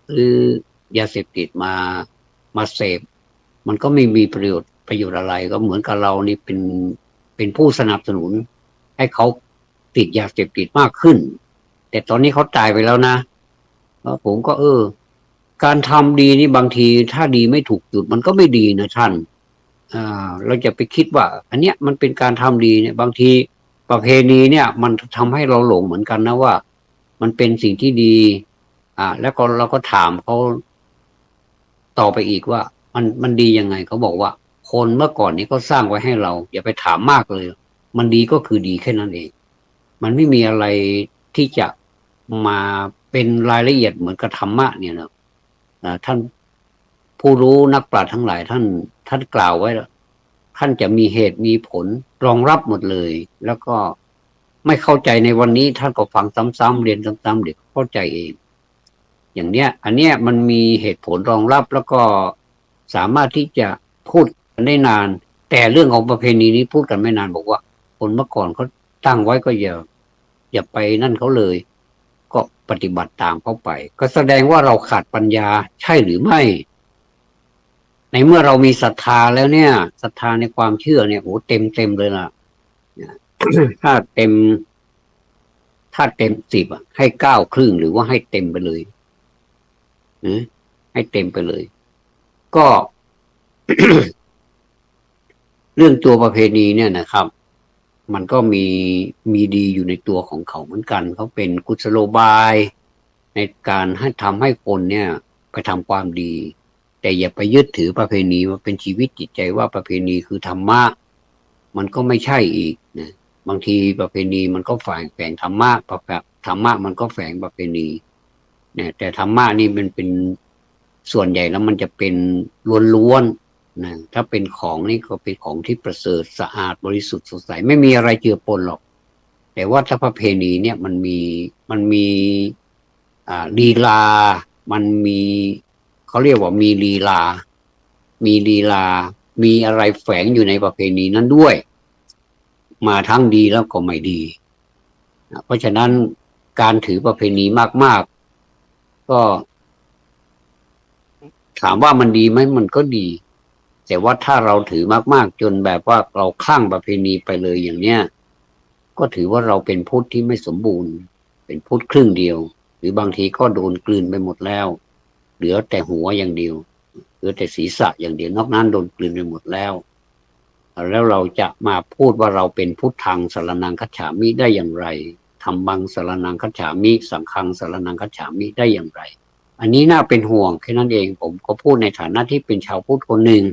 ซื้อยาเสพติดมาเสพมันก็ไม่มีประโยชน์อะไรก็เหมือนกับเรานี่เป็นผู้สนับสนุนให้เขาติดยาเสพติดมากขึ้นแต่ตอนนี้เขาตายไปแล้วนะแล้วผมก็การทำดีนี่บางทีถ้าดีไม่ถูกจุดมันก็ไม่ดีนะท่านเราจะไปคิดว่าอันเนี้ยมันเป็นการทำดีเนี่ยบางทีประเพณีเนี่ยมันทำให้เราหลงเหมือนกันนะว่ามันเป็นสิ่งที่ดีแล้วก็เราก็ถามเขาต่อไปอีกว่ามันดียังไงเขาบอกว่าคนเมื่อก่อนนี้ก็สร้างไว้ให้เราอย่าไปถามมากเลยมันดีก็คือดีแค่นั้นเองมันไม่มีอะไรที่จะมาเป็นรายละเอียดเหมือนกับธรรมะเนี่ยนะท่านผู้รู้นักปราชญ์ทั้งหลายท่านกล่าวไว้แล้วท่านจะมีเหตุมีผลรองรับหมดเลยแล้วก็ไม่เข้าใจในวันนี้ท่านก็ฟังซ้ำๆเรียนซ้ำๆเดี๋ยวเข้าใจเองอย่างเนี้ยอันเนี้ยมันมีเหตุผลรองรับแล้วก็สามารถที่จะพูดกันได้นานแต่เรื่องของประเพณีนี้พูดกันไม่นานบอกว่าคนเมื่อก่อนเขาตั้งไว้ก็อย่าไปนั่นเขาเลยก็ปฏิบัติตามเขาไปก็แสดงว่าเราขาดปัญญาใช่หรือไม่ในเมื่อเรามีศรัทธาแล้วเนี่ยศรัทธาในความเชื่อเนี่ยโอ้เต็มเลยล่ะ ถ้าเต็ม10ให้9 ครึ่งหรือว่าให้เต็มไปเลยให้เต็มไปเลยก็ เรื่องตัวประเพณีเนี่ยนะครับมันก็มีดีอยู่ในตัวของเขาเหมือนกันเขาเป็นกุศโลบายในการให้ทำให้คนเนี่ยไปทำความดีแต่อย่าไปยึดถือประเพณีว่าเป็นชีวิตจิตใจว่าประเพณีคือธรรมะมันก็ไม่ใช่อีกนะบางทีประเพณีมันก็แฝงธรรมะธรรมะมันก็แฝงประเพณีเนี่ยแต่ธรรมะนี่มันเป็นส่วนใหญ่แล้วมันจะเป็นล้วนๆนะถ้าเป็นของนี่ก็เป็นของที่ประเสริฐสะอาดบริสุทธิ์สดใสไม่มีอะไรเจือปนหรอกแต่ว่าถ้าประเพณีเนี่ยมันมีลีลามันมีเขาเรียกว่ามีลีลามีอะไรแฝงอยู่ในประเพณีนั้นด้วยมาทั้งดีแล้วก็ไม่ดีเพราะฉะนั้นการถือประเพณีมากๆก็ถามว่ามันดีไหมมันก็ดีแต่ว่าถ้าเราถือมากๆจนแบบว่าเราคลั่งประเพณีไปเลยอย่างเนี้ยก็ถือว่าเราเป็นพุทธที่ไม่สมบูรณ์เป็นพุทธครึ่งเดียวหรือบางทีก็โดนกลืนไปหมดแล้วเหลือแต่หัวอย่างเดียวเหลือแต่ศีรษะอย่างเดียวนอกนั้นโดนกลืนไปหมดแล้วเราจะมาพูดว่าเราเป็นพุทธังสรณังคัจฉามิได้อย่างไรธัมมังสรณังคัจฉามิสังฆังสรณังคัจฉามิได้อย่างไรอันนี้น่าเป็นห่วงแค่นั้นเองผมก็พูดในฐานะที่เป็นชาวพุทธคนหนึ่ง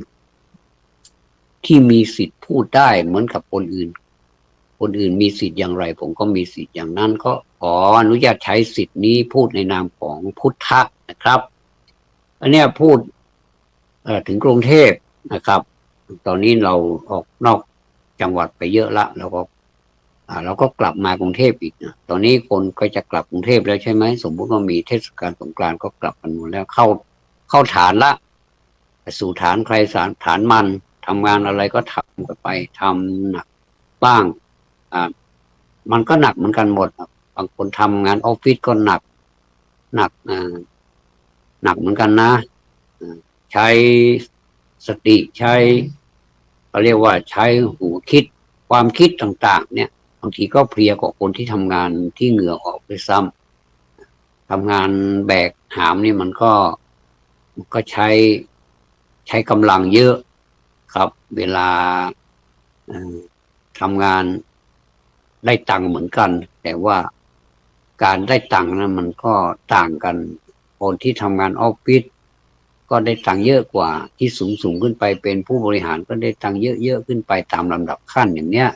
ที่มีสิทธิ์พูดได้เหมือนกับคนอื่นมีสิทธิ์อย่างไรผมก็มีสิทธิ์อย่างนั้นก็ขออนุญาตใช้สิทธิ์นี้พูดในนามของพุทธะนะครับอันนี้พูดถึงกรุงเทพนะครับตอนนี้เราออกนอกจังหวัดไปเยอะละแล้วก็เราก็กลับมากรุงเทพอีกนะตอนนี้คนก็จะกลับกรุงเทพแล้วใช่ไหมสมมุติว่ามีเทศกาลสงกรานต์ก็กลับกันหมดแล้วเข้าฐานละสู่ฐานใครฐานมันฐ ำงานอะไรก็ทำกันไปทำหนักบ้างอ่ามันก็หนักเหมือนกันหมดครับบางคนทำงานออฟฟิศก็หนักหนักเหมือนกันนะใช้สติใช้เขาเรียกว่าใช้หูคิดความคิดต่างๆเนี่ยบางทีก็เพลียกว่าคนที่ทำงานที่เหงื่อออกด้วยซ้ำทำงานแบกหามนี่มันก็ใช้กำลังเยอะครับเวลาเอ่อทำงานได้ตังค์เหมือนกันแต่ว่าการได้ตังค์นั้นมันก็ต่างกันคนที่ทำงานออฟฟิศก็ได้ตังค์เยอะกว่าที่สูงขึ้นไปเป็นผู้บริหารก็ได้ตังค์เยอะๆขึ้นไปตามลำดับขั้นอย่างเนี้ย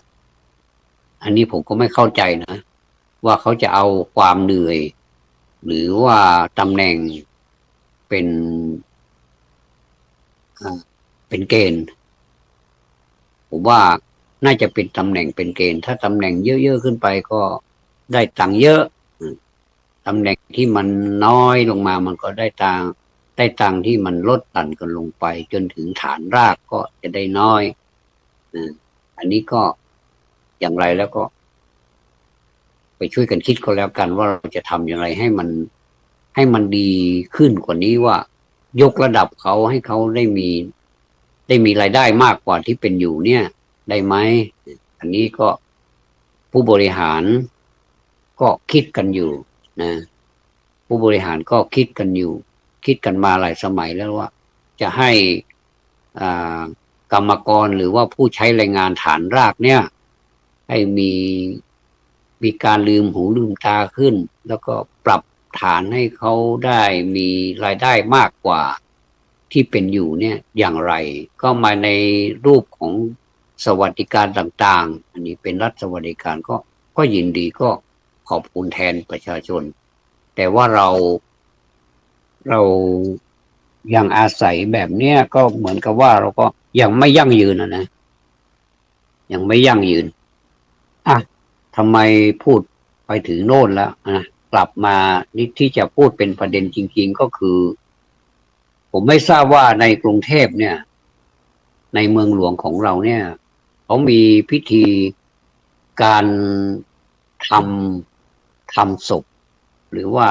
อันนี้ผมก็ไม่เข้าใจนะว่าเขาจะเอาความเหนื่อยหรือว่าตำแหน่งเป็นเป็นเกณฑ์ผมว่าน่าจะเป็นตำแหน่งเป็นเกณฑ์ถ้าตำแหน่งเยอะๆขึ้นไปก็ได้ตังค์เยอะตำแหน่งที่มันน้อยลงมามันก็ได้ตังค์ที่มันลดหลั่นกันลงไปจนถึงฐานรากก็จะได้น้อยอันนี้ก็อย่างไรแล้วก็ไปช่วยกันคิดก็แล้วกันว่าเราจะทำอย่างไรให้มันดีขึ้นกว่านี้ว่ายกระดับเขาให้เขาได้มีรายได้มากกว่าที่เป็นอยู่เนี่ยได้ไหมอันนี้ก็ผู้บริหารก็คิดกันอยู่นะผู้บริหารก็คิดกันอยู่คิดกันมาหลายสมัยแล้วว่าจะให้อ่ากรรมกรหรือว่าผู้ใช้แรงงานฐานรากเนี่ยให้มีการลืมหูลืมตาขึ้นแล้วก็ปรับฐานให้เขาได้มีรายได้มากกว่าที่เป็นอยู่เนี่ยอย่างไรก็มาในรูปของสวัสดิการต่างๆอันนี้เป็นรัฐสวัสดิการก็ยินดีก็ขอบคุณแทนประชาชนแต่ว่าเรายังอาศัยแบบเนี้ยก็เหมือนกับว่าเราก็ยังไม่ยั่งยืนนะยังไม่ยั่งยืนอ่ะทำไมพูดไปถึงโน่นแล้วนะกลับมานี่ที่จะพูดเป็นประเด็นจริงๆก็คือผมไม่ทราบว่าในกรุงเทพเนี่ยในเมืองหลวงของเราเนี่ยเขามีพิธีการททำศพหรือว่า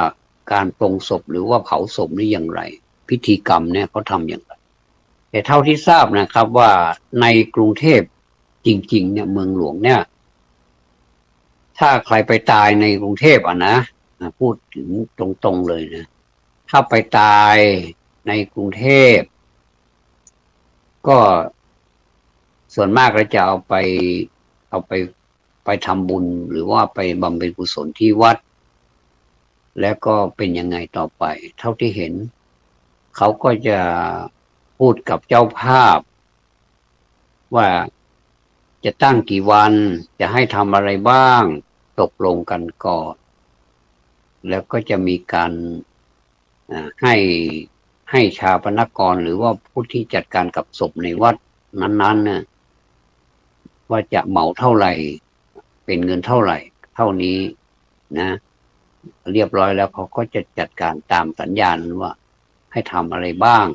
การปลงศพหรือว่าเผาศพนี่อย่างไรพิธีกรรมเนี่ยเขาทำอย่างไรแต่เท่าที่ทราบนะครับว่าในกรุงเทพจริงๆเนี่ยเมืองหลวงเนี่ยถ้าใครไปตายในกรุงเทพนะพูดถึงตรงๆเลยนะถ้าไปตายในกรุงเทพก็ส่วนมากเราจะเอาไปทำบุญหรือว่าไปบำเพ็ญกุศลที่วัดแล้วก็เป็นยังไงต่อไปเท่าที่เห็นเขาก็จะพูดกับเจ้าภาพว่าจะตั้งกี่วันจะให้ทำอะไรบ้างตกลงกันก่อนแล้วก็จะมีการให้ให้ชาปนกรหรือว่าผู้ที่จัดการกับศพในวัดนั้นๆเนี่ยว่าจะเหมาเท่าไหร่เป็นเงินเท่าไหร่เท่านี้นะเรียบร้อยแล้วเขาก็จะจัดการตามสัญญาณว่าให้ทำอะไรบ้าง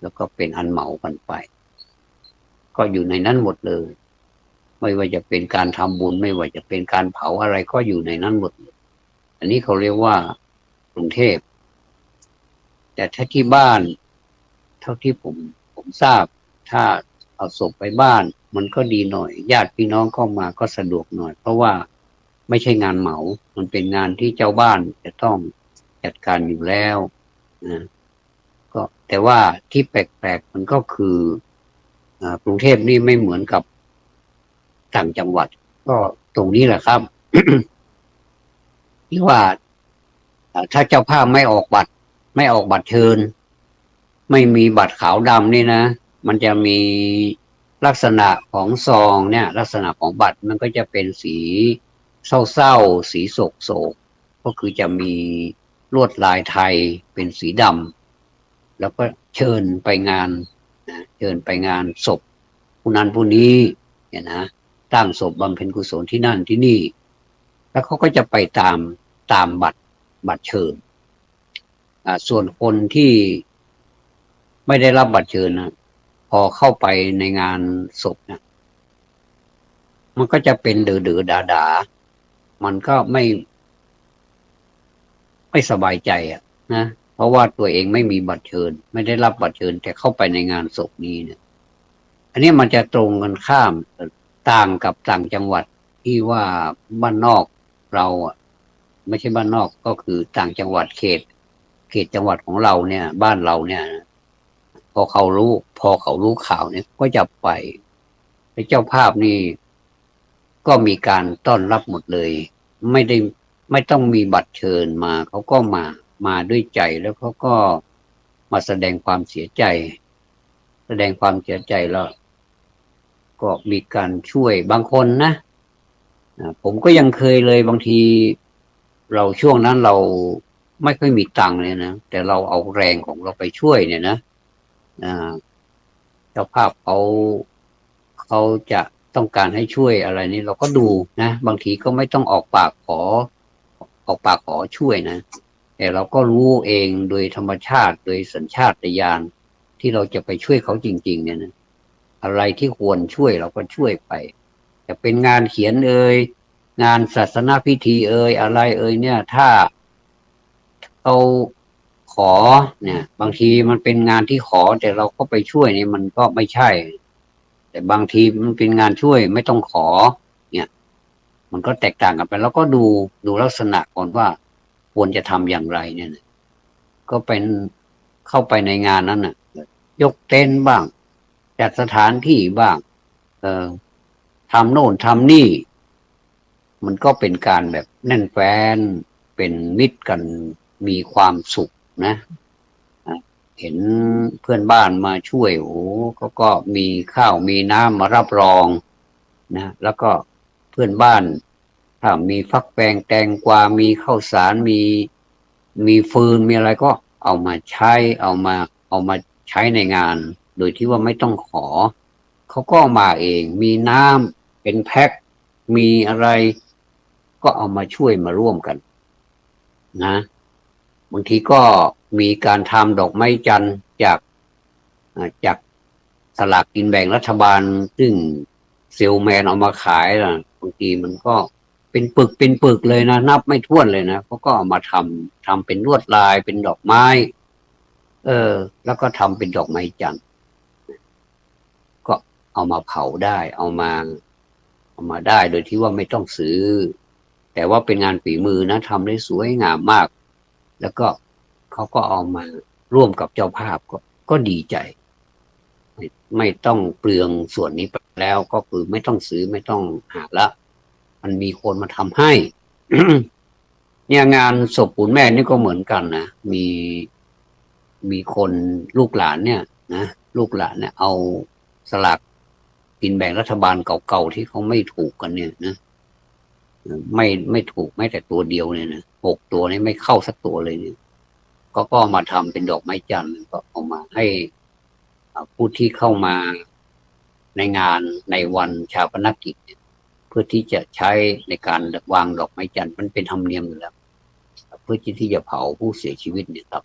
แล้วก็เป็นอันเหมากันไปก็อยู่ในนั้นหมดเลยไม่ว่าจะเป็นการทำบุญไม่ว่าจะเป็นการเผาอะไรก็อยู่ในนั้นหมดเลยอันนี้เขาเรียกว่ากรุงเทพแต่ถ้าที่บ้านเท่าที่ผมทราบถ้าเอาศพไปบ้านมันก็ดีหน่อยญาติพี่น้องเข้ามาก็สะดวกหน่อยเพราะว่าไม่ใช่งานเหมามันเป็นงานที่เจ้าบ้านจะต้องจัดการอยู่แล้วนะก็แต่ว่าที่แปลกๆมันก็คือกรุงเทพนี่ไม่เหมือนกับต่างจังหวัดก็ตรงนี้แหละครับ ที่ว่าถ้าเจ้าภาพไม่ออกบัตรเชิญไม่มีบัตรขาวดำนี่นะมันจะมีลักษณะของซองเนี่ยลักษณะของบัตรมันก็จะเป็นสีเศร้าๆสีโศกก็คือจะมีลวดลายไทยเป็นสีดำแล้วก็เชิญไปงานเชิญไปงานศพผู้นั้นผู้นี้เนี่ยนะตั้งศพบำเพ็ญกุศลที่นั่นที่นี่แล้วเขาก็จะไปตามบัตรเชิญส่วนคนที่ไม่ได้รับบัตรเชิญนะพอ อเข้าไปในงานศพเนี่ยมันก็จะเป็นเดือๆดาๆมันก็ไม่สบายใจอ่ะนะเพราะว่าตัวเองไม่มีบัตรเชิญไม่ได้รับบัตรเชิญแต่เข้าไปในงานศพนี้เนี่ยอันนี้มันจะตรงกันข้ามต่างกับต่างจังหวัดที่ว่าบ้านนอกเราอ่ะไม่ใช่บ้านนอกก็คือต่างจังหวัดเขตจังหวัดของเราเนี่ยบ้านเราเนี่ยพอเขารู้ข่าวเนี่ยก็จะไปเจ้าภาพนี่ก็มีการต้อนรับหมดเลยไม่ได้ไม่ต้องมีบัตรเชิญมาเขาก็มาด้วยใจแล้วเขาก็มาแสดงความเสียใจแล้วก็มีการช่วยบางคนนะผมก็ยังเคยเลยบางทีเราช่วงนั้นเราไม่ค่อยมีตังค์เลยนะแต่เราเอาแรงของเราไปช่วยเนี่ยนะอ่าเจ้าภาพเขาจะต้องการให้ช่วยอะไรนี่เราก็ดูนะบางทีก็ไม่ต้องออกปากขอช่วยนะแต่เราก็รู้เองโดยธรรมชาติโดยสัญชาตญาณที่เราจะไปช่วยเขาจริงๆเนี่ยนะอะไรที่ควรช่วยเราก็ช่วยไปจะเป็นงานเขียนงานศาสนาพิธีอะไรเนี่ยถ้าเราขอเนี่ยบางทีมันเป็นงานที่ขอแต่เราก็ไปช่วยเนี่ยมันก็ไม่ใช่ แต่บางทีมันเป็นงานช่วยไม่ต้องขอเนี่ยมันก็แตกต่างกันไปแล้วก็ดูลักษณะก่อนว่าควรจะทำอย่างไรเนี่ยก็เป็นเข้าไปในงานนั้นน่ะยกเต็นท์บ้างจัดสถานที่บ้างเออทำโน่นทำนี่มันก็เป็นการแบบแน่นแฟ้นเป็นมิตรกันมีความสุขนะ เห็นเพื่อนบ้านมาช่วยโอ้เขาก็มีข้าวมีน้ำมารับรองนะแล้วก็เพื่อนบ้านถ้ามีฟักแฟงแตงกวามีข้าวสารมีฟืนมีอะไรก็เอามาใช้เอามาใช้ในงานโดยที่ว่าไม่ต้องขอเขาก็มาเองมีน้ำเป็นแพ็คมีอะไรก็เอามาช่วยมาร่วมกันนะ บางทีก็มีการทำดอกไม้จันทร์จากสลากกินแบ่งรัฐบาลซึ่งเซลแมนเอามาขายนะบางทีมันก็เป็นปึกเลยนะนับไม่ถ้วนเลยนะเขาก็เอามาทำเป็นลวดลายเป็นดอกไม้แล้วก็ทำเป็นดอกไม้จันทร์ก็เอามาเผาได้เอามาได้โดยที่ว่าไม่ต้องซื้อแต่ว่าเป็นงานฝีมือนะทำได้สวยงามมาก แล้วก็เขาก็เอามาร่วมกับเจ้าภาพก็ดีใจไม่ต้องเปลืองส่วนนี้ไปแล้วก็คือไม่ต้องซื้อไม่ต้องหาละมันมีคนมาทำให้ เนี่ยงานศพปู่แม่นี่ก็เหมือนกันนะมีคนลูกหลานเนี่ยนะลูกหลานเนี่ยเอาสลากกินแบ่งรัฐบาลเก่าๆที่เขาไม่ถูกกันเนี่ยนะไม่ถูกแม้แต่ตัวเดียวเนี่ยนะ6 ตัวนี้ไม่เข้าสักตัวเลยเนี่ยก็มาทำเป็นดอกไม้จันทร์ก็เอามาให้ผู้ที่เข้ามาในงานในวันชาปนกิจเพื่อที่จะใช้ในการวางดอกไม้จันทร์มันเป็นธรรมเนียมอยู่แล้วเพื่อที่จะเผาผู้เสียชีวิตเนี่ยครับ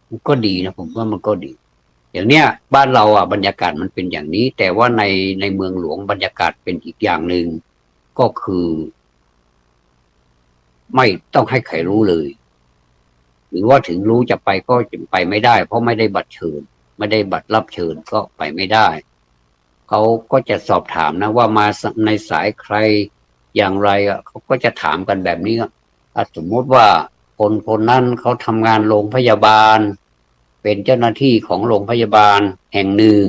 มันก็ดีนะผมว่ามันก็ดีอย่างเนี้ยบ้านเราบรรยากาศมันเป็นอย่างนี้แต่ว่าในเมืองหลวงบรรยากาศเป็นอีกอย่างหนึ่งก็คือไม่ต้องให้ใครรู้เลยหรือว่าถึงรู้จะไปก็จะไปไม่ได้เพราะไม่ได้บัตรเชิญไม่ได้บัตรรับเชิญก็ไปไม่ได้เขาก็จะสอบถามนะว่ามาในสายใครอย่างไรเขาก็จะถามกันแบบนี้สมมติว่าคนนั้นเขาทำงานโรงพยาบาลเป็นเจ้าหน้าที่ของโรงพยาบาลแห่งหนึ่ง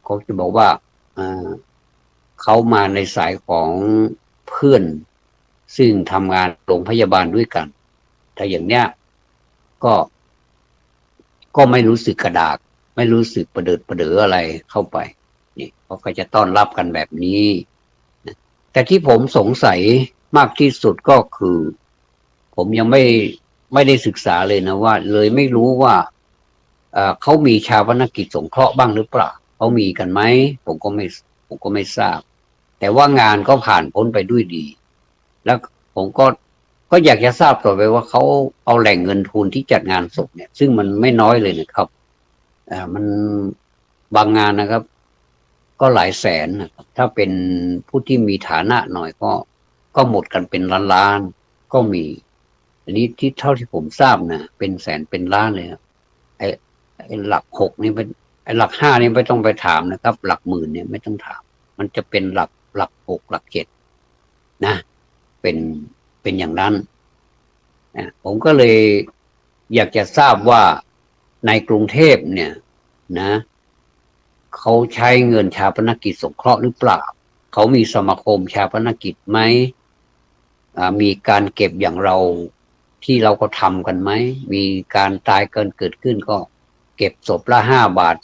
เขาจะบอกว่าเขามาในสายของเพื่อนซึ่งทำงานโรงพยาบาลด้วยกันถ้าอย่างเนี้ยก็ก็ไม่รู้สึกกระดากไม่รู้สึกประเดิดประเดออะไรเข้าไปนี่เขาก็จะต้อนรับกันแบบนี้แต่ที่ผมสงสัยมากที่สุดก็คือผมยังไม่ได้ศึกษาเลยนะว่าเลยไม่รู้ว่าเขามีชาปนกิจสงเคราะห์บ้างหรือเปล่าเขามีกันไหมผมก็ไม่ทราบแต่ว่างานก็ผ่านพ้นไปด้วยดีแล้วผมก็อยากจะทราบต่อไปว่าเขาเอาแหล่งเงินทุนที่จัดงานศพเนี่ยซึ่งมันไม่น้อยเลยนะครับมัน บางงานนะครับก็หลายแสนนะครับถ้าเป็นผู้ที่มีฐานะหน่อยก็หมดกันเป็นล้านๆก็มีอันนี้ที่เท่าที่ผมทราบนะเป็นแสนเป็นล้านเลยครับไอ้ไอ้หลักหกนี่เป็นไอ้หลักห้านี่ไม่ต้องไปถามนะครับหลักหมื่นเนี่ยไม่ต้องถามมันจะเป็นหลักหกหลักเจ็ดนะเป็นเป็นอย่างนั้นนะผมก็เลยอยากจะทราบว่าในกรุงเทพเนี่ยนะเขาใช้เงินชาปนกิจสงเคราะห์หรือเปล่าเขามีสมาคมชาปนกิจไหมมีการเก็บอย่างเราที่เราก็ทำกันไหมมีการตายเกิดขึ้นก็เก็บศพละ5 บาท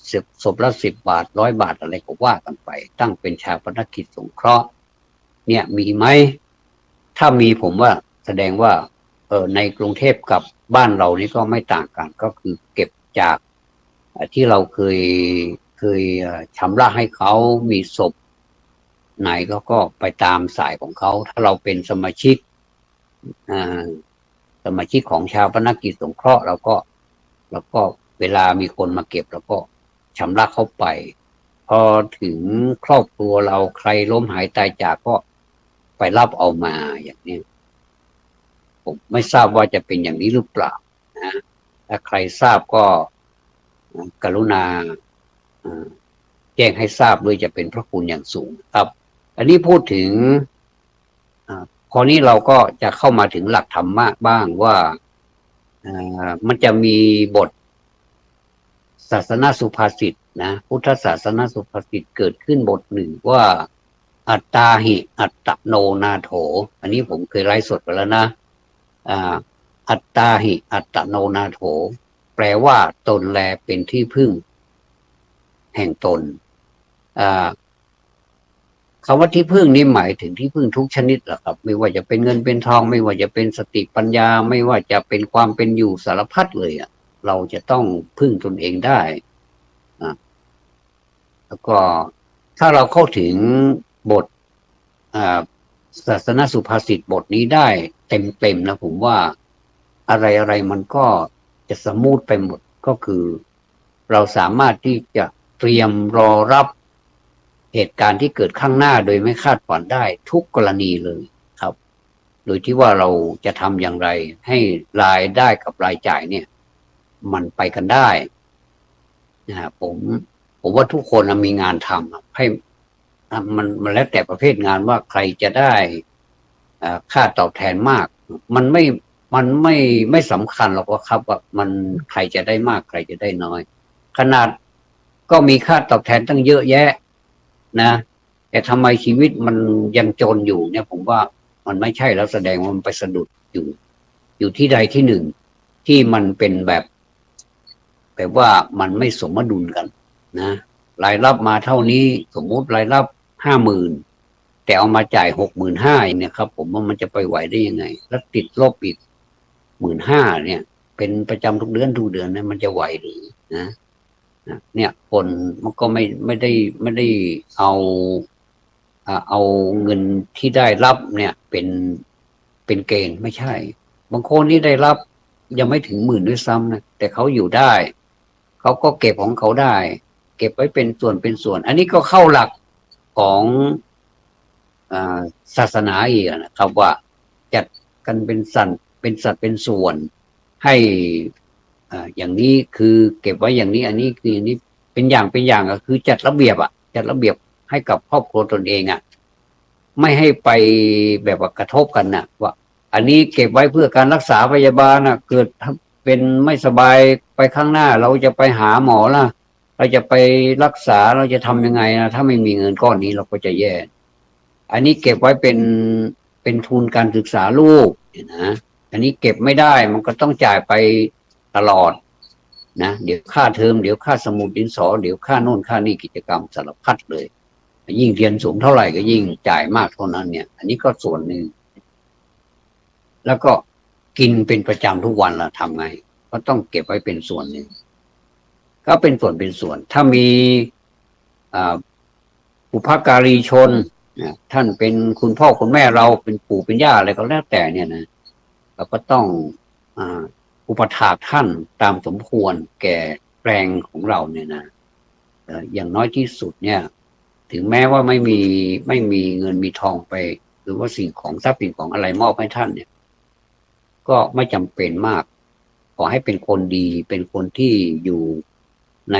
ศพละ10 บาท100 บาทอะไรก็ว่ากันไปตั้งเป็นชาปนกิจสงเคราะห์เนี่ยมีไหมถ้ามีผมว่าแสดงว่าในกรุงเทพกับบ้านเรานี่ก็ไม่ต่างกันก็คือเก็บจากที่เราเคยชำระให้เขามีศพไหนก็ไปตามสายของเขาถ้าเราเป็นสมาชิกสมาชิกของชาปนกิจสงเคราะห์เราก็เวลามีคนมาเก็บเราก็ชำระเขาไปพอถึงครอบครัวเราใครล้มหายตายจากก็ไปรับเอามาอย่างนี้ผมไม่ทราบว่าจะเป็นอย่างนี้หรือเปล่านะถ้าใครทราบก็กรุณาแจ้งให้ทราบด้วยจะเป็นพระคุณอย่างสูงครับอันนี้พูดถึงพอนี้เราก็จะเข้ามาถึงหลักธรรมะบ้างว่ามันจะมีบทศาสนาสุภาษิตนะพุทธศาสนาสุภาษิตเกิดขึ้นบทหนึ่งว่าอัตตาหิอัตตโนนาโถอันนี้ผมเคยไลฟ์สดไปแล้วนะอัตตาหิอัตตโนนาโถแปลว่าตนแลเป็นที่พึ่งแห่งตนคำว่าที่พึ่งนี่หมายถึงที่พึ่งทุกชนิดแหละครับไม่ว่าจะเป็นเงินเป็นทองไม่ว่าจะเป็นสติปัญญาไม่ว่าจะเป็นความเป็นอยู่สารพัดเลยเราจะต้องพึ่งตนเองได้แล้วก็ถ้าเราเข้าถึงบทศาสนสุภาษิตบทนี้ได้เต็มนะผมว่าอะไรมันก็จะสมูทไปหมดก็คือเราสามารถที่จะเตรียมรอรับเหตุการณ์ที่เกิดข้างหน้าโดยไม่คาดฝันได้ทุกกรณีเลยครับโดยที่ว่าเราจะทำอย่างไรให้รายได้กับรายจ่ายเนี่ยมันไปกันได้นะผมว่าทุกคนมีงานทำให้มันแล้วแต่ประเภทงานว่าใครจะได้ค่าตอบแทนมากมันไม่สำคัญหรอกว่าครับว่ามันใครจะได้มากใครจะได้น้อยขนาดก็มีค่าตอบแทนตั้งเยอะแยะนะแต่ทำไมชีวิตมันยังจนอยู่เนี่ยผมว่ามันไม่ใช่แล้วแสดงว่ามันไปสะดุดอยู่ที่ใดที่หนึ่งที่มันเป็นแบบว่ามันไม่สมดุลกันนะรายรับมาเท่านี้สมมุติรายรับ50,000แต่เอามาจ่าย65,000เนี่ยครับผมว่ามันจะไปไหวได้ยังไงแล้วติดลบอีก15,000เนี่ยเป็นประจำทุกเดือนเนี่ยมันจะไหวหรือนะเนี่ยคนมันก็ไม่ได้เอาเงินที่ได้รับเนี่ยเป็นเกณฑ์ไม่ใช่บางคนที่ได้รับยังไม่ถึง10,000ด้วยซ้ำนะแต่เขาอยู่ได้เขาก็เก็บของเขาได้เก็บไว้เป็นส่วนอันนี้ก็เข้าหลักของศาสนาอีกนะครับว่าจัดกันเป็นสัตว์เป็นส่วนให้อย่างนี้คือเก็บไว้อย่างนี้อันนี้คืออันนี้เป็นอย่างก็คือจัดระเบียบให้กับครอบครัวตนเองไม่ให้ไปแบบว่ากระทบกันว่าอันนี้เก็บไว้เพื่อการรักษาพยาบาลเกิดเป็นไม่สบายไปข้างหน้าเราจะไปหาหมอล่ะเราจะไปรักษาเราจะทำยังไงนะถ้าไม่มีเงินก้อนนี้เราก็จะแย่อันนี้เก็บไว้เป็นทุนการศึกษาลูกนะอันนี้เก็บไม่ได้มันก็ต้องจ่ายไปตลอดนะเดี๋ยวค่าเทอมเดี๋ยวค่าสมุดดินสอเดี๋ยวค่าโน่นค่านี่กิจกรรมสารพัดเลยยิ่งเรียนสูงเท่าไหร่ก็ยิ่งจ่ายมากเท่านั้นเนี่ยอันนี้ก็ส่วนหนึ่งแล้วก็กินเป็นประจำทุกวันละทำไงก็ต้องเก็บไว้เป็นส่วนหนึ่งก็เป็นส่วนถ้ามีบุพการีชนท่านเป็นคุณพ่อคุณแม่เราเป็นปู่เป็นย่าอะไรก็แล้วแต่เนี่ยนะเราก็ต้องอุปถากท่านตามสมควรแก่แปลงของเราเนี่ยนะ อย่างน้อยที่สุดเนี่ยถึงแม้ว่าไม่มีเงินมีทองไปหรือว่าสิ่งของทรัพย์สินของอะไรมอบให้ท่านเนี่ยก็ไม่จำเป็นมากขอให้เป็นคนดีเป็นคนที่อยู่ใน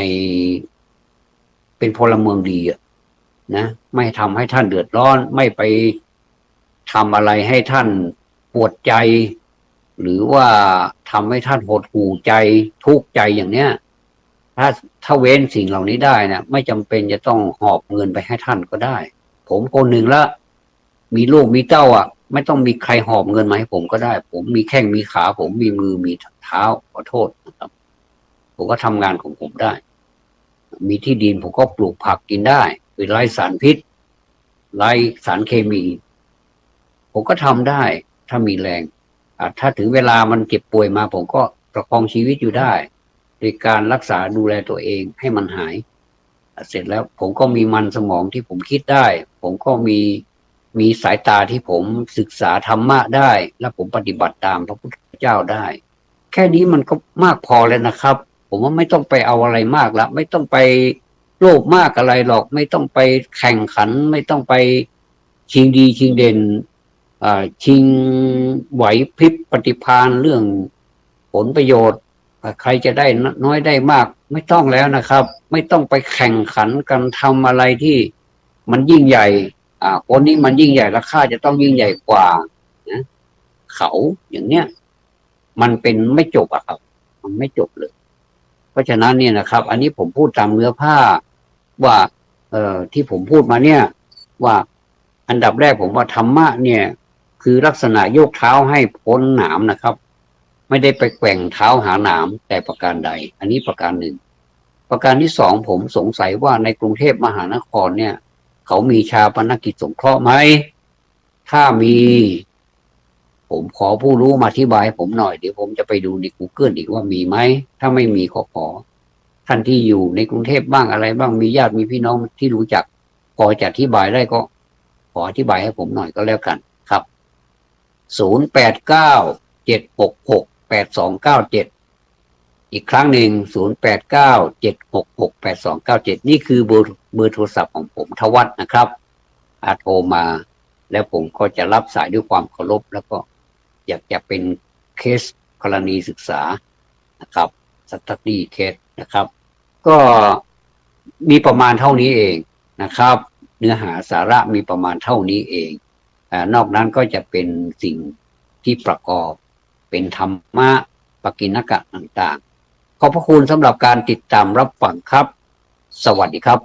เป็นพลเมืองดีอะนะไม่ทำให้ท่านเดือดร้อนไม่ไปทำอะไรให้ท่านปวดใจหรือว่าทำให้ท่านหดหู่ใจทุกข์ใจอย่างเนี้ยถ้าเว้นสิ่งเหล่านี้ได้นะไม่จำเป็นจะต้องหอบเงินไปให้ท่านก็ได้ผมคนหนึ่งละมีลูกมีเต้าอ่ะไม่ต้องมีใครหอบเงินมาให้ผมก็ได้ผมมีแข้งมีขาผมมีมือมีเท้าขอโทษนะครับผมก็ทำงานของผมได้มีที่ดินผมก็ปลูกผักกินได้โดยไร้สารพิษไร้สารเคมีผมก็ทำได้ถ้ามีแรงถ้าถึงเวลามันเจ็บป่วยมาผมก็ประคองชีวิตอยู่ได้โดยการรักษาดูแลตัวเองให้มันหายเสร็จแล้วผมก็มีมันสมองที่ผมคิดได้ผมก็มีสายตาที่ผมศึกษาธรรมะได้และผมปฏิบัติตามพระพุทธเจ้าได้แค่นี้มันก็มากพอแล้วนะครับผมว่าไม่ต้องไปเอาอะไรมากแล้วไม่ต้องไปโลภมากอะไรหรอกไม่ต้องไปแข่งขันไม่ต้องไปชิงดีชิงเด่นชิงไหวพริบปฏิภาณเรื่องผลประโยชน์ใครจะได้น้อยได้มากไม่ต้องแล้วนะครับไม่ต้องไปแข่งขันกันทำอะไรที่มันยิ่งใหญ่คนนี้มันยิ่งใหญ่ราคาจะต้องยิ่งใหญ่กว่านะเขาอย่างเนี้ยมันเป็นไม่จบอะครับมันไม่จบเลยเพราะฉะนั้นเนี่ยนะครับอันนี้ผมพูดตามเนื้อผ้าว่าที่ผมพูดมาเนี่ยว่าอันดับแรกผมว่าธรรมะเนี่ยคือลักษณะโยกเท้าให้พ้นหนามนะครับไม่ได้ไปแกว่งเท้าหาหนามแต่ประการใดอันนี้ประการหนึ่งประการที่สองผมสงสัยว่าในกรุงเทพมหานครเนี่ยเขามีชาปนกิจสงเคราะห์ไหมถ้ามีผมขอผู้รู้มาอธิบายผมหน่อยเดี๋ยวผมจะไปดูใน Google อีกว่ามีไหมถ้าไม่มีขอท่านที่อยู่ในกรุงเทพบ้างอะไรบ้างมีญาติมีพี่น้องที่รู้จักพอจะอธิบายได้ก็ขออธิบายให้ผมหน่อยก็แล้วกันครับ0897668297อีกครั้งหนึ่ง0897668297นี่คือเบอร์โทรศัพท์ของผมทวัฒนะครับโทรมาแล้วผมก็จะรับสายด้วยความเคารพแล้วก็อยากจะเป็นเคสกรณีศึกษานะครับสตั๊ดดี้เคสนะครับก็มีประมาณเท่านี้เองนะครับเนื้อหาสาระมีประมาณเท่านี้เองนอกนั้นก็จะเป็นสิ่งที่ประกอบเป็นธรรมะปกิณกะต่างๆขอบพระคุณสำหรับการติดตามรับฟังครับสวัสดีครับ